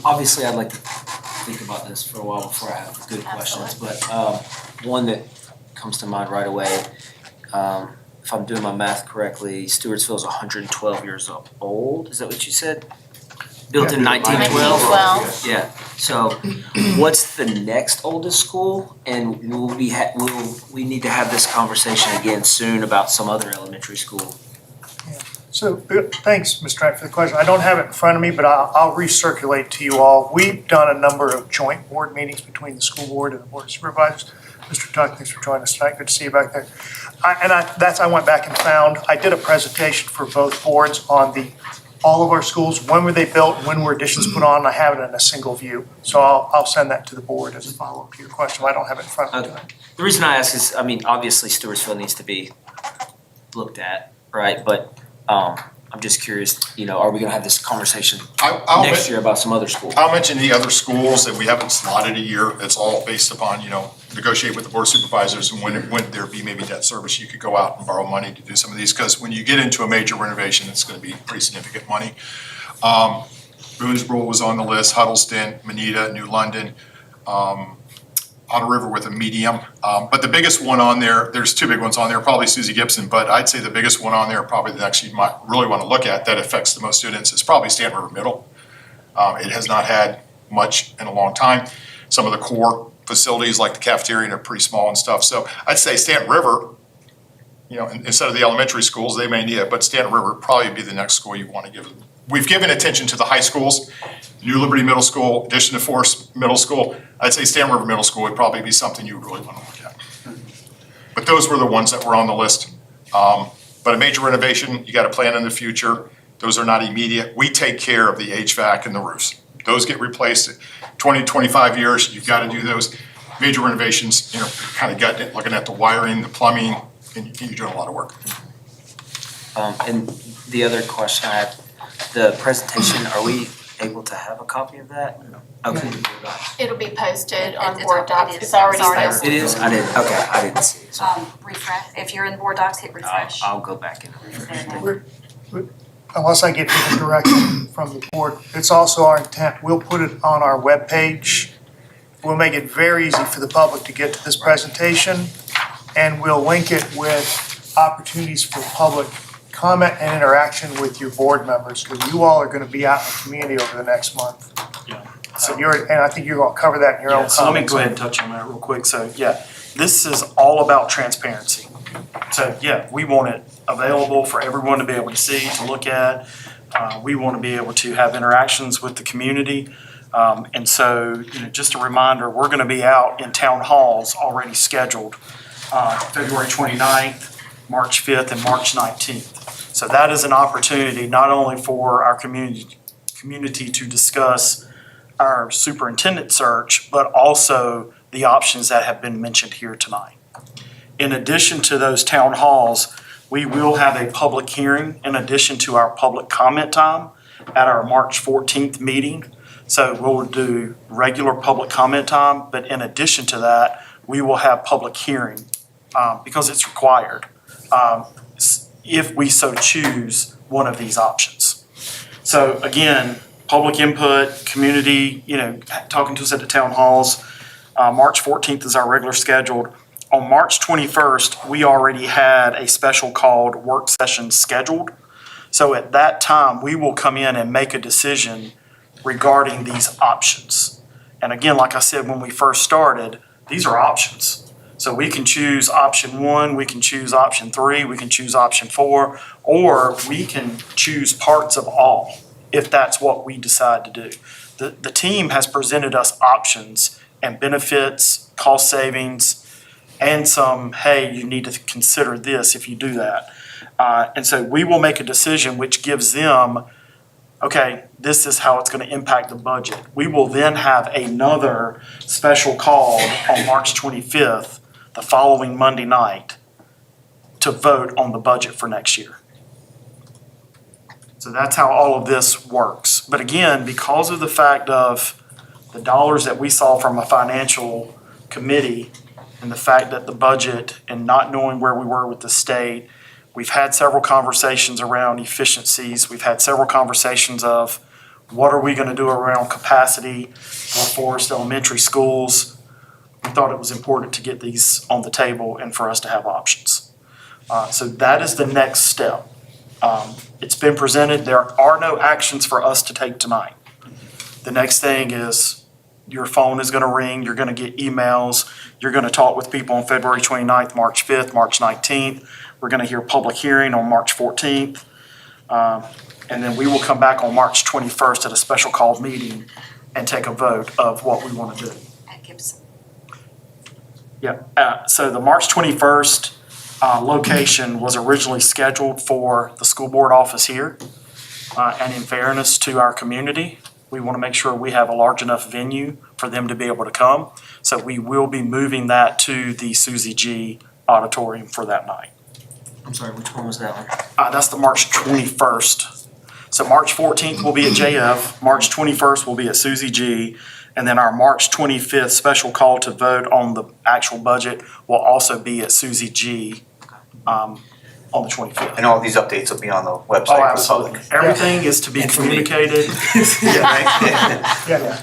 Obviously, I'd like to think about this for a while before I have good questions, but one that comes to mind right away, if I'm doing my math correctly, Stewartsville is 112 years old, is that what you said? Built in 1912? 1912. Yeah, so what's the next oldest school? And will we need to have this conversation again soon about some other elementary school? So, thanks, Mr. Wright, for the question. I don't have it in front of me, but I'll recirculate to you all. We've done a number of joint board meetings between the school board and the board of supervisors. Mr. Tuck, thanks for joining us tonight. Good to see you back there. I went back and found, I did a presentation for both boards on all of our schools, when were they built, when were additions put on, I have it in a single view. So I'll send that to the board as a follow-up to your question, I don't have it in front of me tonight. The reason I ask is, I mean, obviously Stewartsville needs to be looked at, right? But I'm just curious, you know, are we gonna have this conversation I'll next year about some other schools? I'll mention the other schools that we haven't slotted a year. It's all based upon, you know, negotiate with the board of supervisors and when there be maybe debt service, you could go out and borrow money to do some of these. Because when you get into a major renovation, it's gonna be pretty significant money. Boonesboro was on the list, Huddleston, Manita, New London, Otter River with a medium. But the biggest one on there, there's two big ones on there, probably Susie Gibson, but I'd say the biggest one on there, probably the next you might really want to look at that affects the most students is probably Stanton River Middle. It has not had much in a long time. Some of the core facilities like the cafeteria are pretty small and stuff. So I'd say Stanton River, you know, instead of the elementary schools, they may need it, but Stanton River would probably be the next school you want to give. We've given attention to the high schools, New Liberty Middle School, addition to Forest Middle School. I'd say Stanton River Middle School would probably be something you would really want to look at. But those were the ones that were on the list. But a major renovation, you got to plan in the future. Those are not immediate. We take care of the HVAC and the roofs. Those get replaced 20, 25 years. You've got to do those major renovations, you know, kind of gutting it, looking at the wiring, the plumbing, and you're doing a lot of work. And the other question I had, the presentation, are we able to have a copy of that? Okay. It'll be posted on It's Board al- Docs. it is. It's already It's already posted. It is? I didn't see it. So Refresh, if you're in board docs, hit refresh. I'll go back and refresh. Unless I get different direction from the board, it's also our intent, we'll put it on our webpage. We'll make it very easy for the public to get to this presentation, and we'll link it with opportunities for public comment and interaction with your board members, because you all are gonna be out in the community over the next month. Yeah. So and I think you're gonna cover that in your own Yeah, comments. so let me go ahead and touch on that real quick. So, yeah, this is all about transparency. So, yeah, we want it available for everyone to be able to see, to look at. We want to be able to have interactions with the community. And so, you know, just a reminder, we're going to be out in town halls already scheduled, February 29th, March 5th, and March 19th. So that is an opportunity not only for our community to discuss our superintendent search, but also the options that have been mentioned here tonight. In addition to those town halls, we will have a public hearing in addition to our public comment time at our March 14th meeting. So we'll do regular public comment time, but in addition to that, we will have public hearing because it's required if we so choose one of these options. So again, public input, community, you know, talking to us at the town halls. March 14th is our regular scheduled. On March 21st, we already had a special called work session scheduled. So at that time, we will come in and make a decision regarding these options. And again, like I said, when we first started, these are options. So we can choose option 1, we can choose option 3, we can choose option 4, or we can choose parts of all if that's what we decide to do. The team has presented us options and benefits, cost savings, and some, hey, you need to consider this if you do that. And so we will make a decision which gives them, okay, this is how it's going to impact the budget. We will then have another special call on March 25th, the following Monday night, to vote on the budget for next year. So that's how all of this works. But again, because of the fact of the dollars that we saw from a financial committee and the fact that the budget and not knowing where we were with the state, we've had several conversations around efficiencies. We've had several conversations of what are we going to do around capacity for Forest Elementary schools. We thought it was important to get these on the table and for us to have options. So that is the next step. It's been presented. There are no actions for us to take tonight. The next thing is your phone is going to ring. You're going to get emails. You're going to talk with people on February 29th, March 5th, March 19th. We're going to hear public hearing on March 14th. And then we will come back on March 21st at a special called meeting and take a vote of what we want to do. At Gibson. Yeah, so the March 21st, location was originally scheduled for the school board office here. And in fairness to our community, we want to make sure we have a large enough venue for them to be able to come. So we will be moving that to the Suzie G auditorium for that night. I'm sorry, which one was that one? That's the March 21st. So March 14th will be at JF, March 21st will be at Suzie G, and then our March 25th special call to vote on the actual budget will also be at Suzie G on the 25th. And all these updates will be on the Oh, website for the absolutely. public. Everything is to be And for me. communicated. Yeah.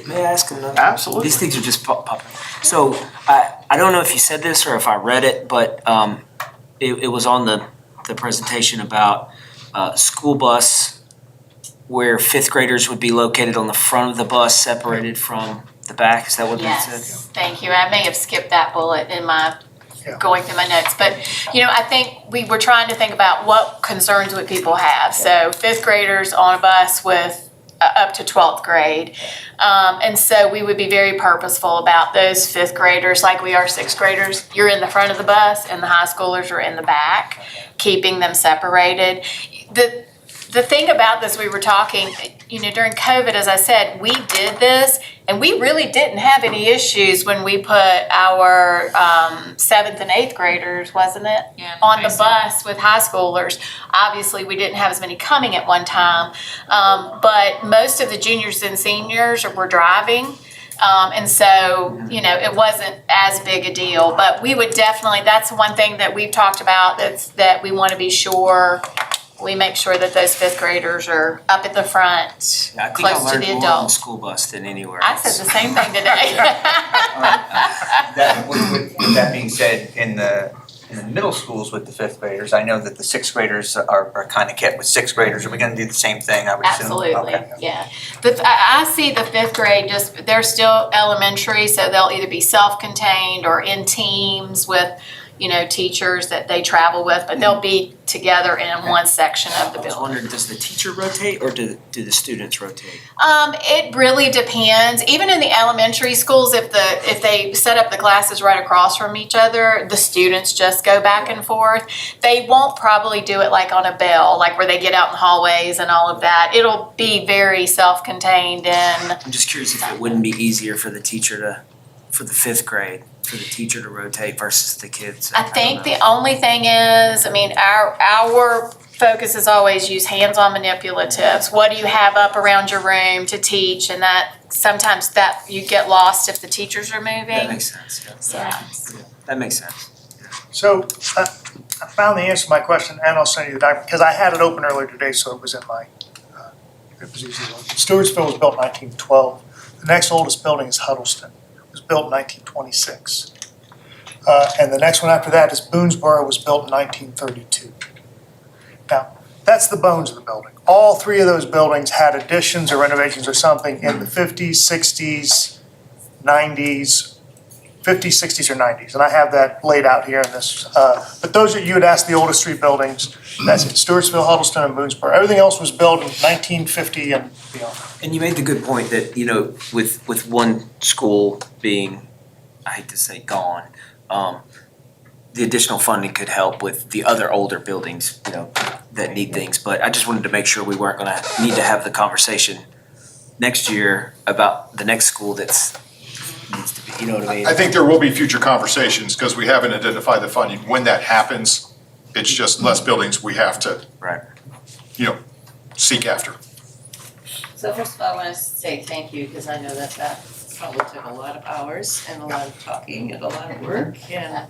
May I ask another? Absolutely. These things are just popping. So I don't know if you said this or if I read it, but it was on the presentation about school bus where fifth graders would be located on the front of the bus, separated from the back. Is that what that said? Yes, thank you. I may have skipped that bullet in my, Yeah. going through my notes. But, I think we were trying to think about what concerns would people have. So fifth graders on a bus with up to 12th grade. And so we would be very purposeful about those fifth graders, like we are sixth graders. You're in the front of the bus and the high schoolers are in the back, keeping them separated. The thing about this, we were talking, during COVID, as I said, we did this and we really didn't have any issues when we put our 7th and 8th graders, wasn't it? Yeah, On the high bus with high schoolers. Obviously, we didn't have as many coming at one time, but most of the juniors and seniors were driving. And so, it wasn't as big a deal, but we would definitely, that's one thing that we've talked about, that we want to be sure we make sure that those fifth graders are up at the front, Yeah, I think I close to learned the more on the adults. school bus than anywhere I else. said the same thing today. With that being said, in the middle schools with the fifth graders, I know that the sixth graders are kind of kept with sixth graders. Are we gonna do the same thing, I would assume? Absolutely, Okay. yeah. I see the fifth grade, they're still elementary, so they'll either be self-contained or in teams with, teachers that they travel with, but they'll be together in one section of the I was building. wondering, does the teacher rotate or do the students rotate? It really depends. Even in the elementary schools, if they set up the classes right across from each other, the students just go back and forth. They won't probably do it like on a bell, like where they get out in the hallways and all of that. It'll be very self-contained and I'm just curious if it wouldn't be easier for the for the fifth grade, for the teacher to rotate versus the kids. I think the only thing is, our focus is always use hands-on manipulatives. What do you have up around your room to teach? And that sometimes that you get lost if the teachers are moving. That makes sense, yeah. So, That makes sense. So I found the answer to my question, and I'll send you the document, because I had it open earlier today, so it was in my, it was easy to look. Stewartsville was built in 1912. The next oldest building is Huddleston. It was built in 1926. And the next one after that is Boonesboro, was built in 1932. Now, that's the bones of the building. All three of those buildings had additions or renovations or something in the 50s, 60s, 90s, 50s, 60s, or 90s. And I have that laid out here in this. But those are, you had asked the oldest three buildings. That's it, Stewartsville, Huddleston, and Boonesboro. Everything else was built in 1950 and beyond. And you made the good point that, with one school being, I hate to say gone, the additional funding could help with the other older buildings, that need things. But I just wanted to make sure we weren't gonna need to have the conversation next year about the next school needs to be, you know what I mean? I think there will be future conversations, because we haven't identified the funding. When that happens, it's just less buildings we have to, Right. seek after. So first of all, I want to say thank you, because I know that probably took a lot of hours and a lot of talking and a lot of work, and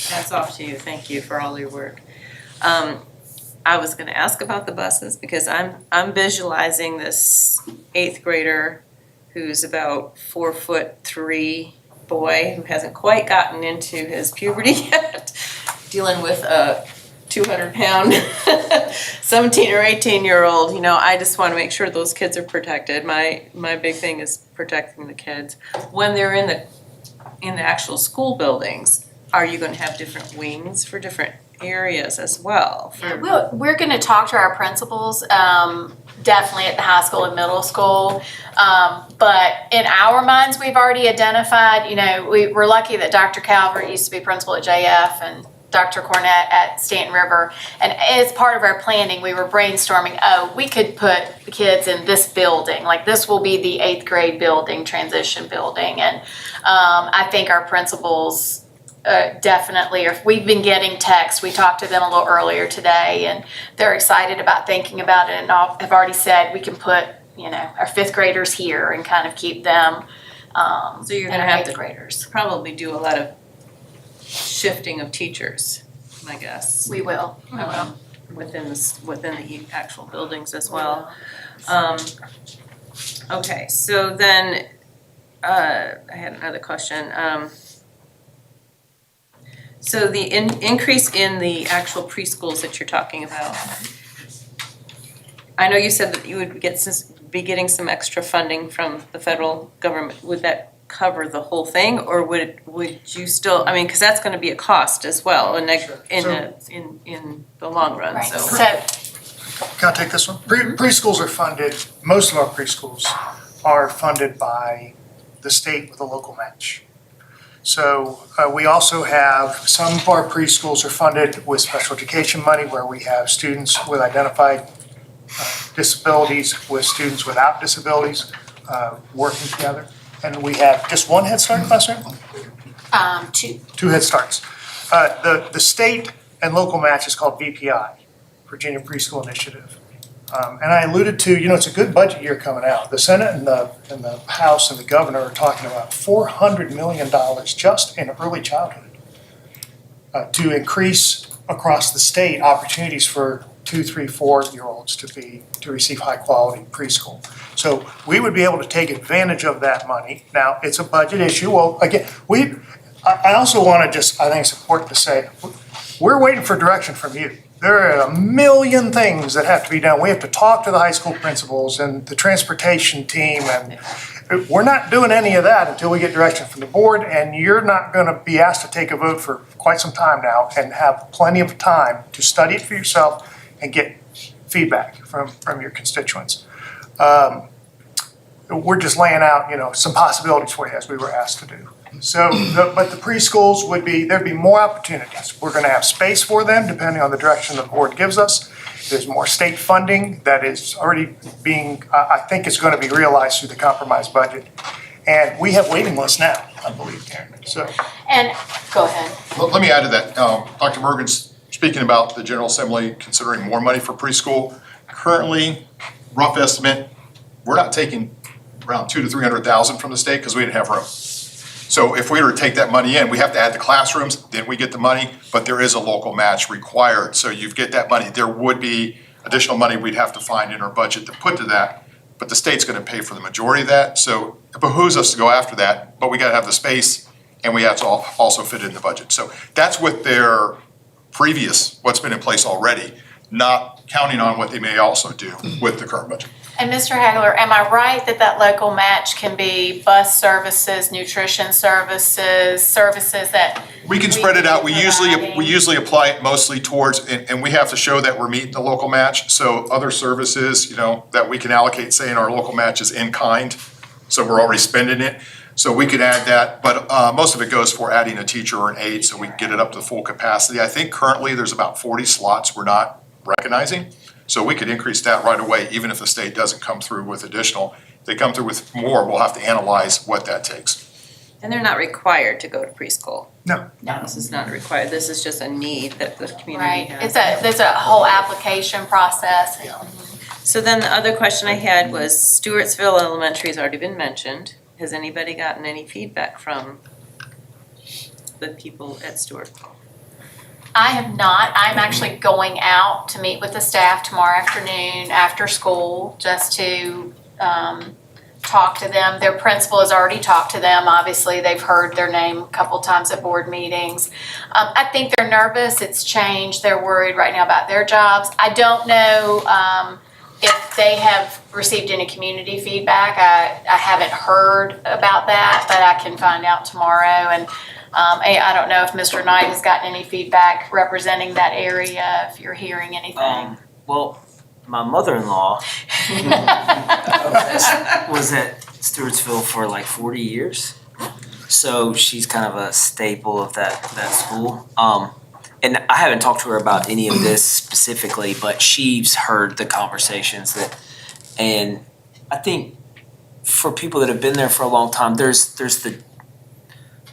hats off to you, thank you for all your work. I was gonna ask about the buses, because I'm visualizing this 8th grader who's about 4'3" boy who hasn't quite gotten into his puberty yet, dealing with a 200-pound 17 or 18-year-old. I just want to make sure those kids are protected. My big thing is protecting the kids. When they're in the actual school buildings, are you going to have different wings for different areas as well for. We're gonna talk to our principals, definitely at the high school and middle school. But in our minds, we've already identified, we're lucky that Dr. Calvert used to be principal at JF and Dr. Cornett at Stanton River. And as part of our planning, we were brainstorming, we could put the kids in this building, like this will be the 8th grade building, transition building. And I think our principals definitely, or if we've been getting texts, we talked to them a little earlier today and they're excited about thinking about it and have already said we can put, our 5th graders here and kind of keep them, So you're and gonna our have 8th to graders. probably do a lot of shifting of teachers, I guess. We will. Within the actual buildings as well. Okay, so then, I had another question. So the increase in the actual preschools that you're talking about, I know you said that you would be getting some extra funding from the federal government. Would that cover the whole thing, or would you still, because that's gonna be a cost as well, in the long run, Right, so. Can I take this one? Preschools are funded, most of our preschools are funded by the state with a local match. So we also have, some of our preschools are funded with special education money where we have students with identified disabilities with students without disabilities working together. And we have just one Head Start classroom? 2. 2 Head Starts. The state and local match is called VPI, Virginia Preschool Initiative. And I alluded to, it's a good budget year coming out. The Senate and the House and the governor are talking about $400 million just in early childhood to increase across the state opportunities for 2, 3, 4-year-olds to receive high quality preschool. So we would be able to take advantage of that money. Now, it's a budget issue. Well, again, I also want to I think it's important to say, we're waiting for direction from you. There are a million things that have to be done. We have to talk to the high school principals and the transportation team, and we're not doing any of that until we get direction from the board, and you're not going to be asked to take a vote for quite some time now and have plenty of time to study it for yourself and get feedback from your constituents. We're just laying out, some possibilities for you as we were asked to do. So, but the preschools there'd be more opportunities. We're gonna have space for them depending on the direction the board gives us. There's more state funding that is already I think it's gonna be realized through the compromise budget. And we have waiting lists now, I believe, Karen, so. And, go ahead. Let me add to that. Dr. Bergen's speaking about the General Assembly considering more money for preschool. Currently, rough estimate, we're not taking around 200,000 to 300,000 from the state because we didn't have room. So if we were to take that money in, we have to add the classrooms, then we get the money, but there is a local match required. So you get that money. There would be additional money we'd have to find in our budget to put to that, but the state's gonna pay for the majority of that. So it behooves us to go after that, but we gotta have the space and we have to also fit it in the budget. So that's with their what's been in place already, not counting on what they may also do with the current budget. And Mr. Hagler, am I right that local match can be bus services, nutrition services that? We can spread it out. We providing? usually apply it mostly towards, and we have to show that we're meeting the local match. So other services, that we can allocate, say in our local match is in kind. So we're already spending it. So we could add that, but most of it goes for adding a teacher or an aide so we can get it up to full capacity. I think currently there's about 40 slots we're not recognizing. So we could increase that right away, even if the state doesn't come through with additional. If they come through with more, we'll have to analyze what that takes. And they're not required to go to preschool. No. This is not required, this is just a need that the community Right, has. there's a whole application process. So then the other question I had was Stewartsville Elementary has already been mentioned. Has anybody gotten any feedback from the people at Stewartsville? I have not. I'm actually going out to meet with the staff tomorrow afternoon after school just to talk to them. Their principal has already talked to them. Obviously, they've heard their name a couple times at board meetings. I think they're nervous. It's changed. They're worried right now about their jobs. I don't know if they have received any community feedback. I haven't heard about that, but I can find out tomorrow. And I don't know if Mr. Knight has gotten any feedback representing that area, if you're hearing anything. Well, my mother-in-law was at Stewartsville for like 40 years. So she's kind of a staple of that school. And I haven't talked to her about any of this specifically, but she's heard the conversations and I think for people that have been there for a long time, there's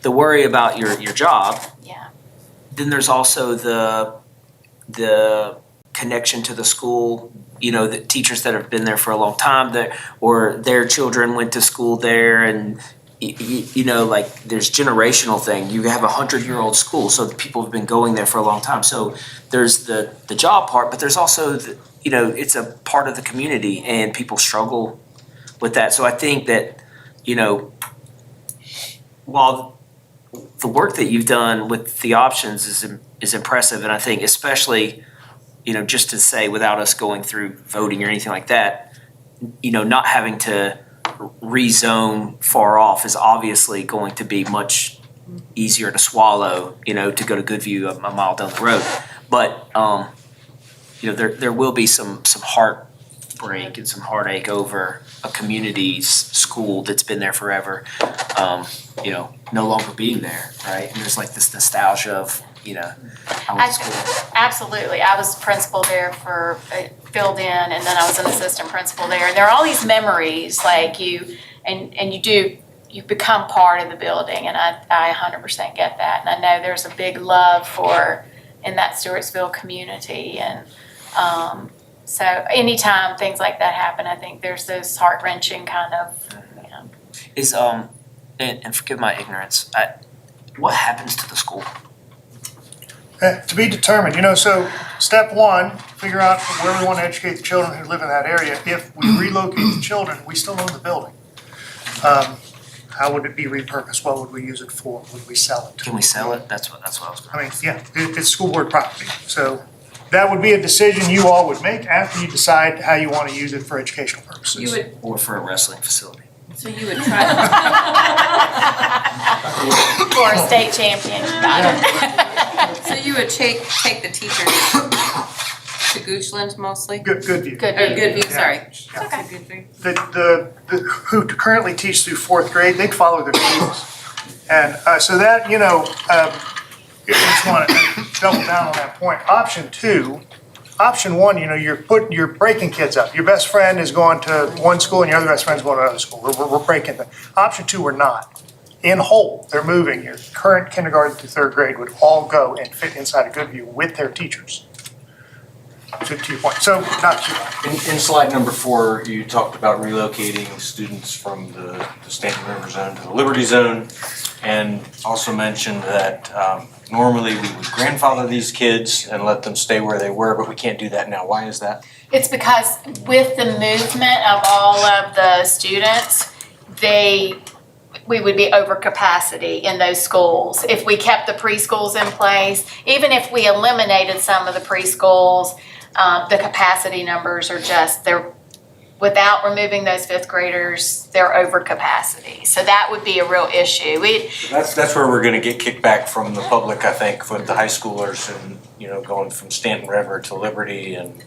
the worry about your job. Yeah. Then there's also the connection to the school, the teachers that have been there for a long time or their children went to school there and like there's generational thing. You have 100-year-old school, so the people have been going there for a long time. So there's the job part, but there's also it's a part of the community and people struggle with that. So I think that, while the work that you've done with the options is impressive, and I think especially, just to say without us going through voting or anything like that, not having to rezone far off is obviously going to be much easier to swallow, to go to Goodview a mile down the road. But, there will be some heartbreak and some heartache over a community's school that's been there forever, no longer being there, right? And there's like this nostalgia of, I went to school. Absolutely. I was principal there filled in, and then I was an assistant principal there. And there are all these memories, like you become part of the building, and I 100% get that. And I know there's a big love in that Stewartsville community. And so anytime things like that happen, I think there's those heart-wrenching kind of, Is, and forgive my ignorance, what happens to the school? To be determined, so step one, figure out where we want to educate the children who live in that area. If we relocate the children, we still own the building. How would it be repurposed? What would we use it for? Would we sell it? Can we sell it? That's what I was going to Yeah, it's school board property. So that would be a decision you all would make after you decide how you want to use it for educational purposes. Or for a wrestling facility. So you would try for a state champion. so you would take the teachers to Goochland mostly? Goodview. Goodview, sorry. Yeah. Okay. Goodview. The who currently teach through fourth grade, they'd follow their schools. And so that, you just want to double down on that point. Option one, you're breaking kids up. Your best friend is going to one school and your other best friend's going to another school. We're breaking them. Option two, we're not. In whole, they're moving. Your current kindergarten through third grade would all go and fit inside of Goodview with their teachers. To your point. So, not too bad. In slide number 4, you talked about relocating students from the Stanton River Zone to the Liberty Zone, and also mentioned that normally we would grandfather these kids and let them stay where they were, but we can't do that now. Why is that? It's because with the movement of all of the students, we would be over capacity in those schools. If we kept the preschools in place, even if we eliminated some of the preschools, the capacity numbers are without removing those fifth graders, they're over capacity. So that would be a real issue. That's where we're gonna get kickback from the public, I think, with the high schoolers and, going from Stanton River to Liberty and.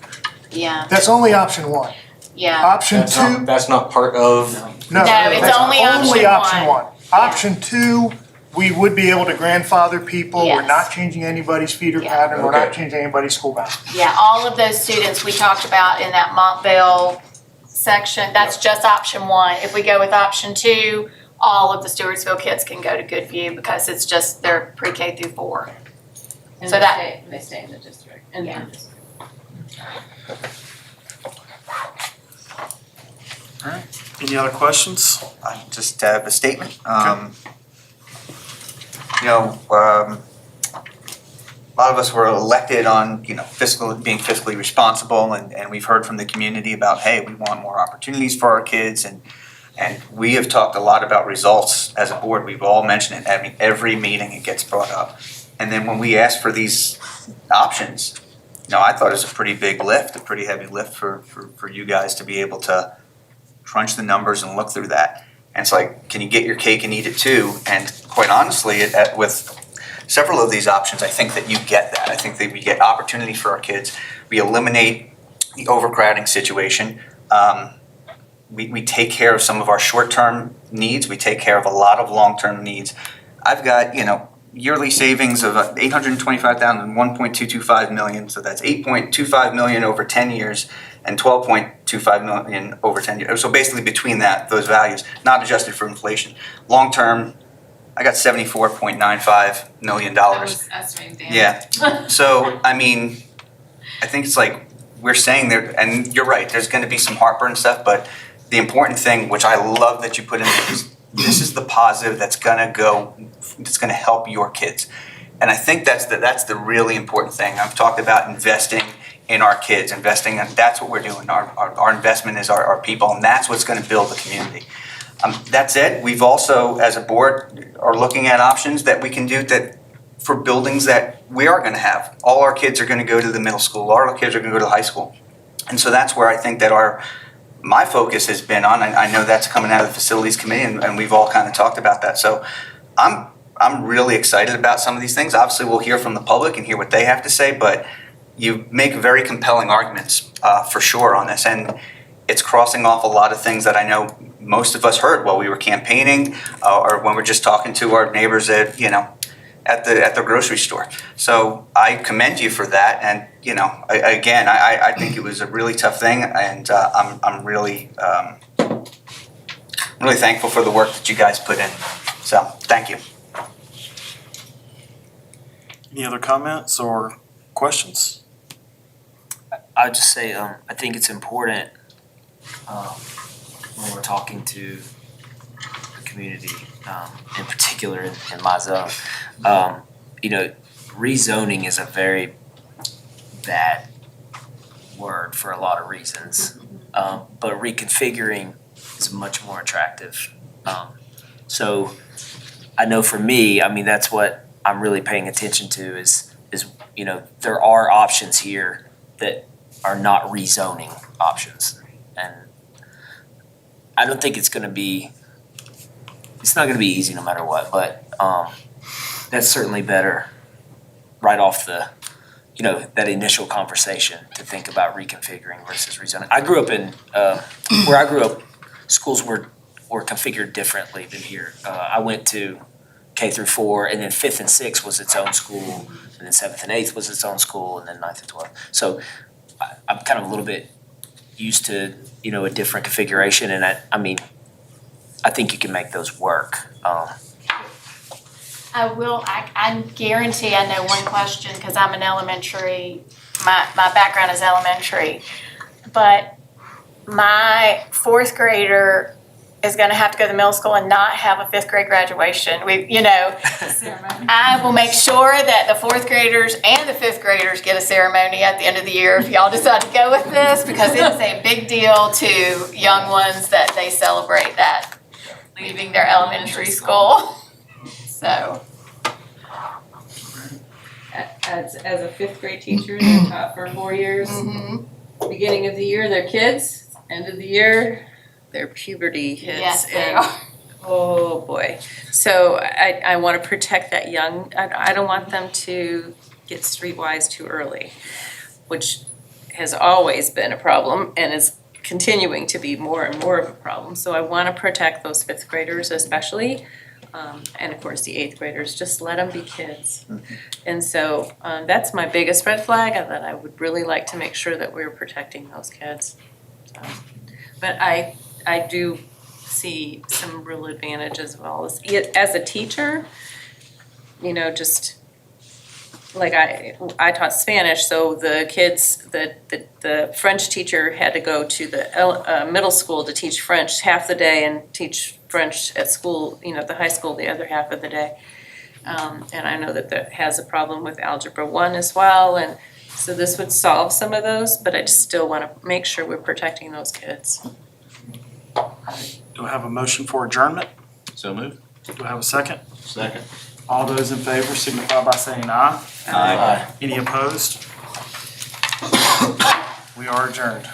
Yeah, That's only option one. yeah. Option two, That's not part of. No, it's that's only option one. Option two, we would be able to grandfather people. We're Yes. not changing anybody's feeder Yeah. pattern. We're not Okay. changing anybody's school bound. Yeah, all of those students we talked about in that Montville section, that's just option one. If we go with option two, all of the Stewartsville kids can go to Goodview because it's just their pre-K through 4. And So they stay in the district. And Yeah. Any other questions? I just have a statement. A lot of us were elected on, being fiscally responsible, and we've heard from the community about, hey, we want more opportunities for our kids, and we have talked a lot about results as a board. We've all mentioned it. I mean, every meeting it gets brought up. And then when we asked for these options, I thought it was a pretty big lift, a pretty heavy lift for you guys to be able to crunch the numbers and look through that. And it's like, can you get your cake and eat it too? And quite honestly, with several of these options, I think that you get that. I think that we get opportunity for our kids. We eliminate the overcrowding situation. We take care of some of our short-term needs. We take care of a lot of long-term needs. I've got, yearly savings of $825,000, $1.225 million. So that's $8.25 million over 10 years and $12.25 million over 10 years. So basically between those values, not adjusted for inflation. Long-term, I got $74.95 million. I was estimating, Dan. Yeah. So, I mean, I think it's like we're saying there, and you're right, there's going to be some heartburn stuff, but the important thing, which I love that you put in there, is this is the positive that's going to help your kids. And I think that's the really important thing. I've talked about investing in our kids, and that's what we're doing. Our investment is our people, and that's what's going to build the community. That's it. We've also, as a board, are looking at options that we can do that for buildings that we are going to have. All our kids are going to go to the middle school. All our kids are going to go to the high school. And so that's where I think that my focus has been on. I know that's coming out of the facilities committee, and we've all kind of talked about that. So I'm really excited about some of these things. Obviously, we'll hear from the public and hear what they have to say, but you make very compelling arguments for sure on this. And it's crossing off a lot of things that I know most of us heard while we were campaigning or when we're just talking to our neighbors at the grocery store. So I commend you for that. And, I think it was a really tough thing. And I'm really thankful for the work that you guys put in. So thank you. Any other comments or questions? I would just say, I think it's important when we're talking to the community, in particular in my zone, rezoning is a very bad word for a lot of reasons, but reconfiguring is much more attractive. So I know for me, that's what I'm really paying attention to is there are options here that are not rezoning options. And I don't think it's not gonna be easy no matter what, but that's certainly better right off the, that initial conversation to think about reconfiguring versus rezoning. I grew up in, where I grew up, schools were configured differently than here. I went to K through 4, and then 5th and 6th was its own school, and then 7th and 8th was its own school, and then 9th and 12th. So I'm kind of a little bit used to, a different configuration, and I think you can make those work. I guarantee I know one question, because I'm an elementary, my background is elementary, but my 4th grader is gonna have to go to middle school and not have a 5th grade graduation. I will make sure that the 4th graders and the 5th graders get a ceremony at the end of the year if y'all decide to go with this, because it is a big deal to young ones that they celebrate that, leaving their elementary school. So. As a 5th grade teacher, they taught for 4 years. Beginning of the year, they're kids. End of the year, their puberty hits. Yes, they are. Oh boy. So I want to protect that young. I don't want them to get streetwise too early, which has always been a problem and is continuing to be more and more of a problem. So I want to protect those 5th graders especially. And of course the 8th graders, just let them be kids. And so that's my biggest red flag, and that I would really like to make sure that we're protecting those kids. But I do see some real advantage as well as a teacher, just like I taught Spanish, so the kids, the French teacher had to go to the middle school to teach French half the day and teach French at school, the high school the other half of the day. And I know that has a problem with Algebra 1 as well, and so this would solve some of those, but I just still want to make sure we're protecting those kids. Do I have a motion for adjournment? So moved. Do I have a second? Second. All those in favor signify by saying aye. Aye. Any opposed? We are adjourned.